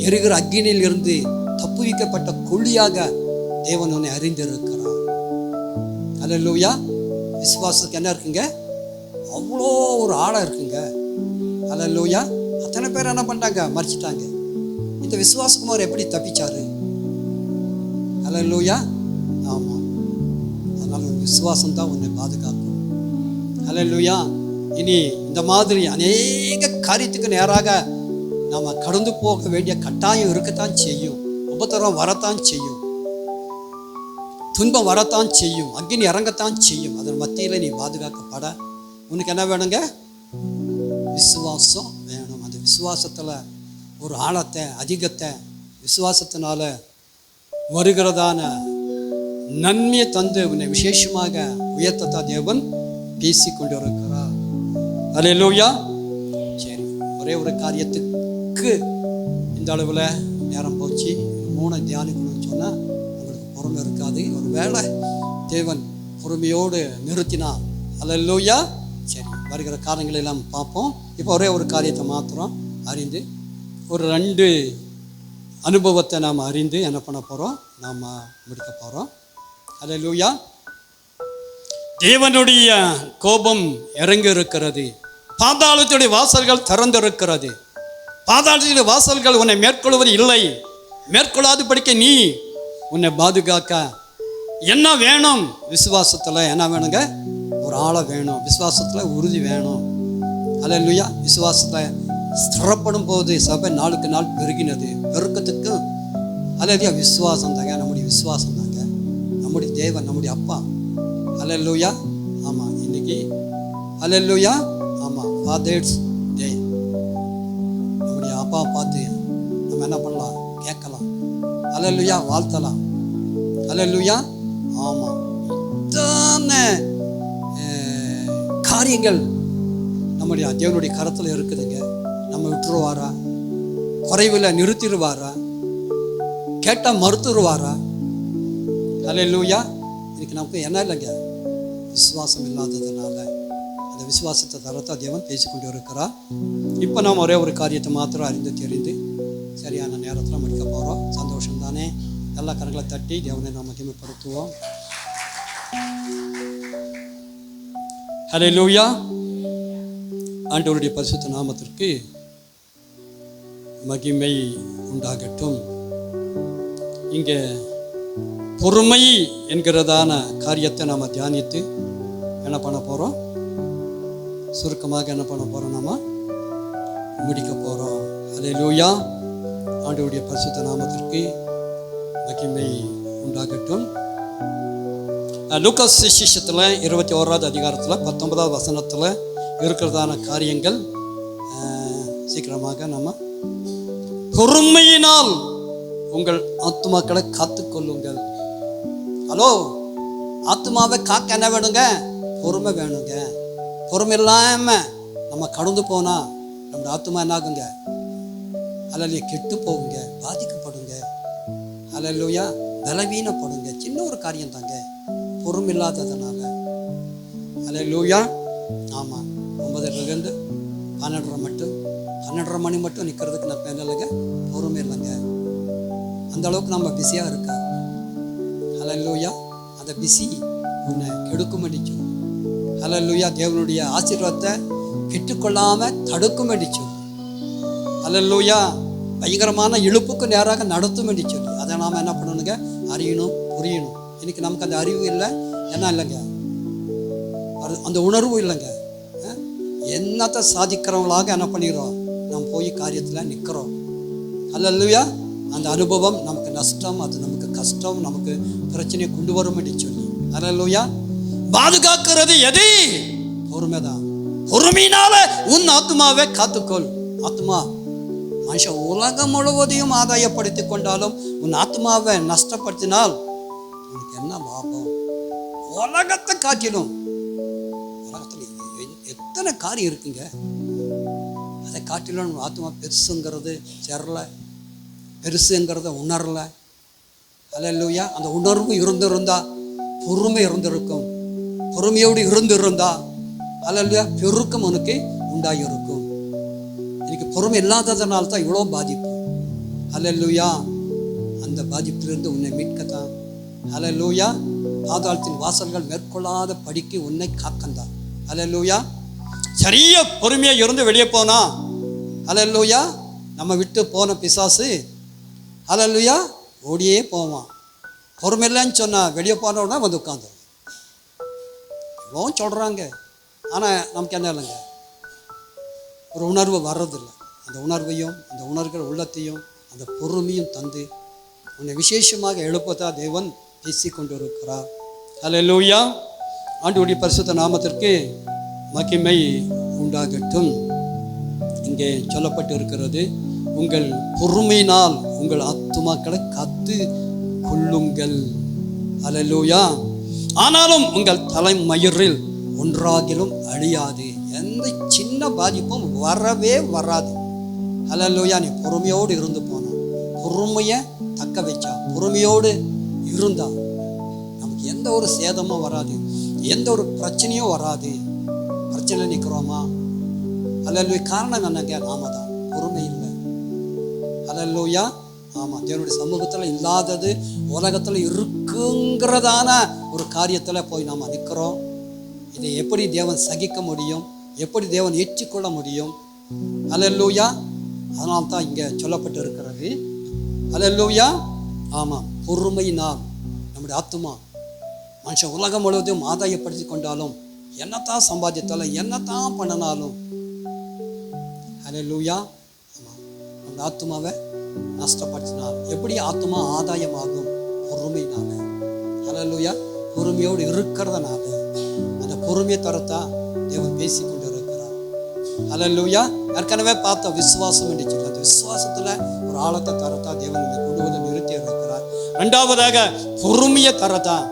எரிகிற அக்னியில் இருந்து தப்புவிக்கப்பட்ட கொள்ளியாக தேவன் உன்னை அறிந்திருக்கிறார். ஹல்லேலூயா. விசுவாசத்துக்கு என்ன இருக்குங்க? அவ்வளோ ஒரு ஆழம் இருக்குங்க. ஹல்லேலூயா. அத்தனை பேர் என்ன பண்ணிட்டாங்க? மறிச்சிட்டாங்க. இந்த விசுவாசகுமார் எப்படி தப்பிச்சாரு? ஹல்லேலூயா. ஆமாம், அதனால விசுவாசம் தான் உன்னை பாதுகாக்கும். ஹல்லேலூயா. இனி இந்த மாதிரி அநேக காரியத்துக்கு நேராக நாம் கடந்து போக வேண்டிய கட்டாயம் இருக்கத்தான் செய்யும். உபத்திரம் வரத்தான் செய்யும், துன்பம் வரத்தான் செய்யும், அக்னி இறங்கத்தான் செய்யும். அதன் மத்தியில் நீ பாதுகாக்கப்பட உனக்கு என்ன வேணுங்க? விசுவாசம் வேணும். அந்த விசுவாசத்தில் ஒரு ஆழத்தை அதிகத்தை விசுவாசத்தினால வருகிறதான நன்மையை தந்து உன்னை விசேஷமாக உயர்த்தத்தான் தேவன் பேசி கொண்டு இருக்கிறார். ஹல்லேலூயா. சரி, ஒரே ஒரு காரியத்துக்கு இந்த அளவில் நேரம் போச்சு. 3 தியானிக்கணும்னு சொன்னால் உங்களுக்கு பொறுமை இருக்காது. ஒரு வேளை தேவன் பொறுமையோடு நிறுத்தினா. ஹல்லேலூயா. சரி, வருகிற காரியங்களை எல்லாம் பார்ப்போம். இப்போ ஒரே ஒரு காரியத்தை மாத்திரம் அறிந்து ஒரு 2 அனுபவத்தை நாம் அறிந்து என்ன பண்ண போகிறோம்? நாம் முடிக்க போகிறோம். ஹல்லேலூயா. தேவனுடைய கோபம் இறங்கி இருக்கிறது. பாதாளத்துடைய வாசல்கள் திறந்திருக்கிறது. பாதாளத்துடைய வாசல்கள் உன்னை மேற்கொள்வது இல்லை. மேற்கொள்ளாது படிக்க நீ உன்னை பாதுகாக்க என்ன வேணும்? விசுவாசத்தில் என்ன வேணுங்க? ஒரு ஆளை வேணும், விசுவாசத்தில் உறுதி வேணும். அல்லேலூயா. விசுவாசத்தில் ஸ்திரப்படும் போது சபை நாளுக்கு நாள் பெருகினது. பெருக்கத்துக்கு அல்லேலூயா விசுவாசம் தாங்க, நம்முடைய விசுவாசம் தாங்க நம்முடைய தேவன், நம்முடைய அப்பா. அல்லேலூயா. ஆமாம், இன்னைக்கு அல்லேலூயா. ஆமாம், ஃபாதர்ஸ் டே. நம்முடைய அப்பா பார்த்து நம்ம என்ன பண்ணலாம்? கேட்கலாம். அல்லேலூயா, வாழ்த்தலாம். அல்லேலூயா. ஆமாம், இத்தனை காரியங்கள் நம்முடைய தேவனுடைய கரத்தில் இருக்குதுங்க. நம்ம விட்டுருவாரா? குறைவில் நிறுத்திடுவாரா? கேட்டால் மறுத்துருவாரா? அல்லேலூயா. இதுக்கு நமக்கு என்ன இல்லைங்க? விசுவாசம் இல்லாததுனால அந்த விசுவாசத்தை தரத்தை தேவன் பேசிக்கொண்டு இருக்கிறார். இப்போ நாம் ஒரே ஒரு காரியத்தை மாத்திரம் அறிந்து தெரிந்து சரியான நேரத்தில் முடிக்க போகிறோம். சந்தோஷம் தானே? எல்லா கரங்களை தட்டி தேவனை நாம் மகிமைப்படுத்துவோம். அல்லேலூயா. ஆண்டவருடைய பரிசுத்த நாமத்திற்கு மகிமை உண்டாகட்டும். இங்கே பொறுமை என்கிறதான காரியத்தை நாம் தியானித்து என்ன பண்ண போகிறோம்? சுருக்கமாக என்ன பண்ண போகிறோம்? நம்ம முடிக்க போகிறோம். அல்லேலூயா. ஆண்டவருடைய பரிசுத்த நாமத்திற்கு மகிமை உண்டாகட்டும். லூக்காஸ் சுவிசேஷத்தில் 21வது அதிகாரத்தில் 19வது வசனத்தில் இருக்கிறதான காரியங்கள் சீக்கிரமாக நம்ம பொறுமையினால் உங்கள் ஆத்துமாக்களை காத்துக்கொள்ளுங்கள். ஹலோ, ஆத்துமாவை காக்க என்ன வேணுங்க? பொறுமை வேணுங்க. பொறுமை இல்லாமல் நம்ம கடந்து போனால் நம்ம ஆத்துமா என்ன ஆகுங்க? அல்லையா, கெட்டு போகுங்க, பாதிக்கப்படுங்க. அல்லையா, பலவீனப்படுங்க. சின்ன ஒரு காரியம் தாங்க, பொறுமை இல்லாததுனால. அல்லேலூயா. ஆமாம், 9:30 12:30 மட்டும் 12:30 மணி மட்டும் நிற்கிறதுக்கு நம்ம என்ன இல்லைங்க? பொறுமை இல்லைங்க. அந்த அளவுக்கு நம்ம பிஸியாக இருக்கா? அல்லேலூயா. அந்த பிஸி உன்னை கெடுக்கும் அடிச்சோம். அல்லேலூயா. தேவனுடைய ஆசீர்வாதத்தை பெற்றுக்கொள்ளாமல் தடுக்கும் அடிச்சோம். அல்லேலூயா. பயங்கரமான இழுப்புக்கு நேராக நடத்தும் அடிச்சோம். அதை நாம் என்ன பண்ணணுங்க? அறியணும், புரியணும். இன்னைக்கு நமக்கு அந்த அறிவு இல்லை, என்ன இல்லைங்க? அந்த உணர்வு இல்லைங்க. என்னத்தை சாதிக்கிறவங்களாக என்ன பண்ணிடுறோம்? நம்ம போய் காரியத்தில் நிற்கிறோம். அல்லேலூயா. அந்த அனுபவம் நமக்கு நஷ்டம், அது நமக்கு கஷ்டம், நமக்கு பிரச்சனையை கொண்டு வரும் சொல்லி. அல்லேலூயா. பாதுகாக்கிறது எது? பொறுமை தான். பொறுமையினால உன் ஆத்மாவை காத்துக்கொள். ஆத்மா மனுஷன் உலகம் முழுவதையும் ஆதாயப்படுத்தி கொண்டாலும் உன் ஆத்மாவை நஷ்டப்படுத்தினால் உனக்கு என்ன லாபம்? உலகத்தை காட்டிலும் உலகத்தில் எத்தனை காரியம் இருக்குங்க, அதை காட்டிலும் ஆத்மா பெருசுங்கிறது சேரல, பெருசுங்கிறத உணரல. அல்லேலூயா. அந்த உணர்வு இருந்திருந்தா பொறுமை இருந்திருக்கும். பொறுமையோடு இருந்திருந்தா அல்லேலூயா பெருக்கம் உனக்கு உண்டாயிருக்கும். இன்னைக்கு பொறுமை இல்லாததுனால தான் இவ்வளோ பாதிப்பு. அல்லேலூயா. அந்த பாதிப்பிலிருந்து உன்னை மீட்கத்தான். அல்லேலூயா. பாதாளத்தின் வாசல்கள் மேற்கொள்ளாத படிக்கு உன்னை காக்கந்தான். அல்லேலூயா. சரியா பொறுமையாக இருந்து வெளியே போனா அல்லேலூயா நம்ம விட்டு போன பிசாசு அல்லேலூயா ஓடியே போவான். பொறுமை இல்லைன்னு சொன்னா வெளியே போனோன்னா வந்து உட்காந்து இவ்வளோ சொல்கிறாங்க. ஆனால் நமக்கு என்ன இல்லைங்க? ஒரு உணர்வு வர்றதில்லை. அந்த உணர்வையும் அந்த உணர்வுகள் உள்ளத்தையும் அந்த பொறுமையும் தந்து உன்னை விசேஷமாக எழுப்பதா தேவன் பேசி கொண்டு இருக்கிறார். அல்லேலூயா. ஆண்டவருடைய பரிசுத்த நாமத்திற்கு மகிமை உண்டாகட்டும். இங்கே சொல்லப்பட்டு இருக்கிறது, உங்கள் பொறுமையினால் உங்கள் ஆத்துமாக்களை காத்து கொள்ளுங்கள். அல்லேலூயா. ஆனாலும் உங்கள் தலைமயிரில் ஒன்றாகிலும் அழியாது. எந்த சின்ன பாதிப்பும் வரவே வராது. அல்லேலூயா. நீ பொறுமையோடு இருந்து போனா, பொறுமையை தக்க வச்சா, பொறுமையோடு இருந்தா நமக்கு எந்த ஒரு சேதமும் வராது, எந்த ஒரு பிரச்சனையும் வராது. பிரச்சனை நிற்கிறோமா? அல்லேலூயா. காரணம் என்னங்க? நாம தான் பொறுமை இல்லை. அல்லேலூயா. ஆமாம், தேவனுடைய சமூகத்தில் இல்லாதது உலகத்தில் இருக்குங்கிறதான ஒரு காரியத்தில் போய் நாம் நிற்கிறோம். இதை எப்படி தேவன் சகிக்க முடியும்? எப்படி தேவன் ஏற்றுக்கொள்ள முடியும்? அல்லேலூயா. அதனால தான் இங்கே சொல்லப்பட்டு இருக்கிறது. அல்லேலூயா. ஆமாம், பொறுமையினால் நம்முடைய ஆத்துமா மனுஷன் உலகம் முழுவதும் ஆதாயப்படுத்தி கொண்டாலும் என்னத்தான் சம்பாதித்தாலும் என்னத்தான் பண்ணினாலும் ஹல்லேலூயா. அந்த ஆத்துமாவை நஷ்டப்படுத்தினார். எப்படி ஆத்துமா ஆதாயமாகும்? பொறுமையினால. ஹல்லேலூயா. பொறுமையோடு இருக்கிறதுனால அந்த பொறுமையை தரத்தான் தேவன் பேசிக்கொண்டு இருக்கிறார். ஹல்லேலூயா. ஏற்கனவே பார்த்த விசுவாசம் என்று சொல்லி அந்த விசுவாசத்துல ஒரு ஆழத்தை தரத்தான் தேவன் கொண்டு வந்து நிறுத்தி இருக்கிறார். இரண்டாவதாக பொறுமையை தரத்தான்.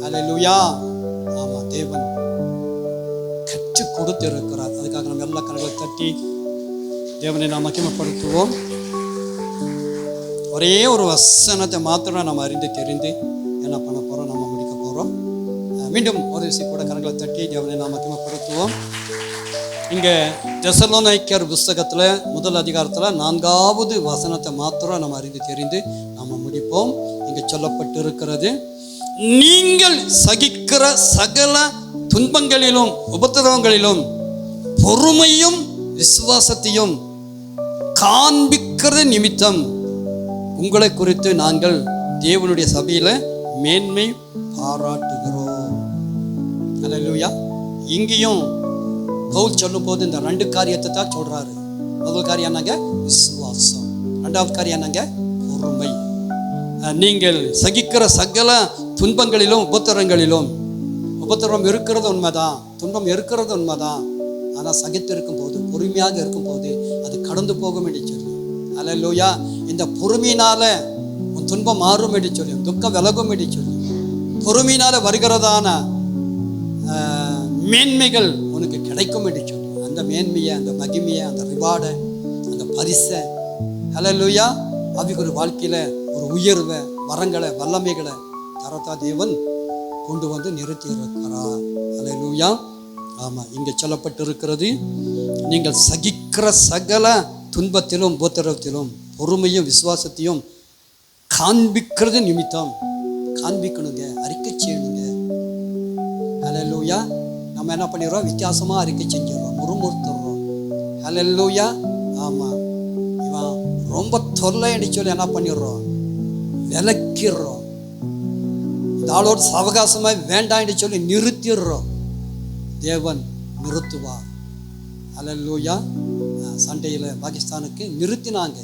ஹல்லேலூயா. ஆமா, தேவன் கற்றுக் கொடுத்து இருக்கிறார். அதுக்காக நம்ம எல்லா கரங்களை தட்டி தேவனை நாம் மகிமைப்படுத்துவோம். ஒரே ஒரு வசனத்தை மாத்திரம் நம்ம அறிந்து தெரிந்து என்ன பண்ண போகிறோம், நம்ம முடிக்க போகிறோம். மீண்டும் ஒரு விஷயம் கூட கரங்களை தட்டி தேவனை நாம் மகிமைப்படுத்துவோம். இங்கே தெசலோனிக்கர் புஸ்தகத்தில் 1 அதிகாரத்தில் 4வது வசனத்தை மாத்திரம் நம்ம அறிந்து தெரிந்து நம்ம முடிப்போம். இங்கே சொல்லப்பட்டு இருக்கிறது, நீங்கள் சகிக்கிற சகல துன்பங்களிலும் உபத்திரவங்களிலும் பொறுமையும் விசுவாசத்தையும் காண்பிக்கிற நிமித்தம் உங்களை குறித்து நாங்கள் தேவனுடைய சபையில மேன்மை பாராட்டுகிறோம். ஹல்லேலூயா. இங்கேயும் பவுல் சொல்லும் போது இந்த 2 காரியத்தை தான் சொல்றாரு. முதல் காரியம் என்னங்க? விசுவாசம். 2வது காரியம் என்னங்க? பொறுமை. நீங்கள் சகிக்கிற சகல துன்பங்களிலும் உபத்திரங்களிலும், உபத்திரம் இருக்கிறது உண்மைதான், துன்பம் இருக்கிறது உண்மைதான். ஆனால் சகித்திருக்கும் போது, பொறுமையாக இருக்கும் போது அது கடந்து போகும் என்று சொல்லி, ஹல்லேலூயா, இந்த பொறுமையினால உன் துன்பம் மாறும் என்று சொல்லி, துக்கம் விலகும் என்று சொல்லி, பொறுமையினால வருகிறதான மேன்மைகள் உனக்கு கிடைக்கும் என்று சொல்லி, அந்த மேன்மையை, அந்த மகிமையை, அந்த ரிவார்டை, அந்த பரிசை, ஹல்லேலூயா, அவைக்கு ஒரு வாழ்க்கையில ஒரு உயர்வை, வரங்களை, வல்லமைகளை தரத்தா தேவன் கொண்டு வந்து நிறுத்தி இருக்கிறார். ஹல்லேலூயா. ஆமாம், இங்கே சொல்லப்பட்டு இருக்கிறது, நீங்கள் சகிக்கிற சகல துன்பத்திலும் உபத்திரவத்திலும் பொறுமையும் விசுவாசத்தையும் காண்பிக்கிறது நிமித்தம். காண்பிக்கணுங்க, அறிக்கை செய்யணுங்க. ஹல்லேலூயா. நம்ம என்ன பண்ணிடுறோம்? வித்தியாசமாக அறிக்கை செஞ்சிடறோம், முறுமுறுத்துறோம். ஹல்லேலூயா. ஆமாம், இவன் ரொம்ப தொல்லைன்னு சொல்லி என்ன பண்ணிடுறோம்? விலக்கிடுறோம். இந்த ஆளோட சவகாசமாக வேண்டான்னு சொல்லி நிறுத்திடுறோம். தேவன் நிறுத்துவார். ஹல்லேலூயா. சண்டையில் பாகிஸ்தானுக்கு நிறுத்தினாங்க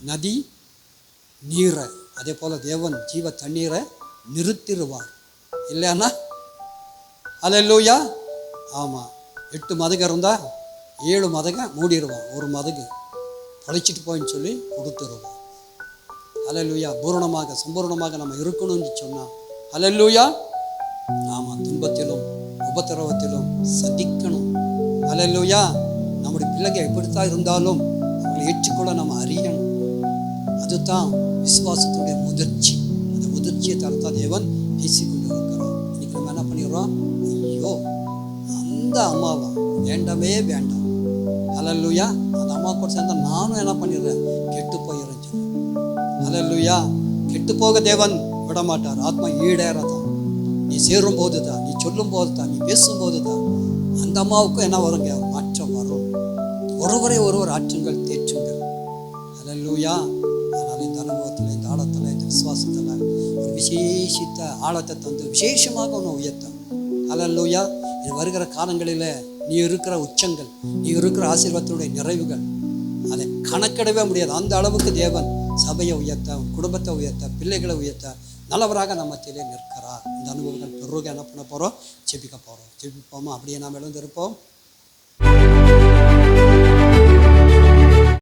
நதி நீரை, அதே போல் தேவன் ஜீவ தண்ணீரை நிறுத்திடுவார். இல்லைன்னா ஹல்லேலூயா. ஆமாம், 8 மதகு இருந்தால் 7 மதகை மூடிடுவான், ஒரு மதகு பழிச்சிட்டு போயின்னு சொல்லி கொடுத்துருவான். ஹல்லேலூயா. பூரணமாக சம்பூர்ணமாக நம்ம இருக்கணும்னு சொன்னால், ஹல்லேலூயா, ஆமாம், துன்பத்திலும் உபத்திரவத்திலும் சதிக்கணும். ஹல்லேலூயா. நம்முடைய பிள்ளைங்க எப்படித்தான் இருந்தாலும் அவங்களை ஏற்றுக்கொள்ள நம்ம அறியணும். அதுதான் விசுவாசத்துடைய முதிர்ச்சி. அந்த முதிர்ச்சியை தரத்தா தேவன் பேசிக்கொண்டு இருக்கிறார். இன்னைக்கு நம்ம என்ன பண்ணிடுறோம்? ஐயோ, அந்த அம்மாவா வேண்டவே வேண்டாம். ஹல்லேலூயா. அந்த அம்மா கூட சேர்ந்தா நானும் என்ன பண்ணிடுறேன்? கெட்டு போயிடுறேன் சொல்லி. ஹல்லேலூயா. கெட்டு போக தேவன் விட மாட்டார். ஆத்மா ஈடேறதான். நீ சேரும் போது தான், நீ சொல்லும் போது தான், நீ பேசும்போது தான் அந்த அம்மாவுக்கும் என்ன வருங்க? மாற்றம் வரும். ஒருவரை ஒருவர் ஆற்றுங்கள், தேற்றுங்கள். ஹல்லேலூயா. அதனால் இந்த அனுபவத்தில், இந்த ஆழத்தில், இந்த விசுவாசத்தில் ஒரு விசேஷித்த ஆழத்தை தந்து விசேஷமாக ஒன்று உயர்த்த. ஹல்லேலூயா. இது வருகிற காலங்களில் நீ இருக்கிற உச்சங்கள், நீ இருக்கிற ஆசீர்வாதத்தினுடைய நிறைவுகள், அதை கணக்கிடவே முடியாது. அந்த அளவுக்கு தேவன் சபையை உயர்த்த, குடும்பத்தை உயர்த்த, பிள்ளைகளை உயர்த்த நல்லவராக நம்ம மத்தியிலே நிற்கிறார். இந்த அனுபவங்கள் பெருக என்ன பண்ண போகிறோம்? ஜெபிக்க போகிறோம். ஜெபிப்போமா? அப்படியே நாம் எழுந்திருப்போம்.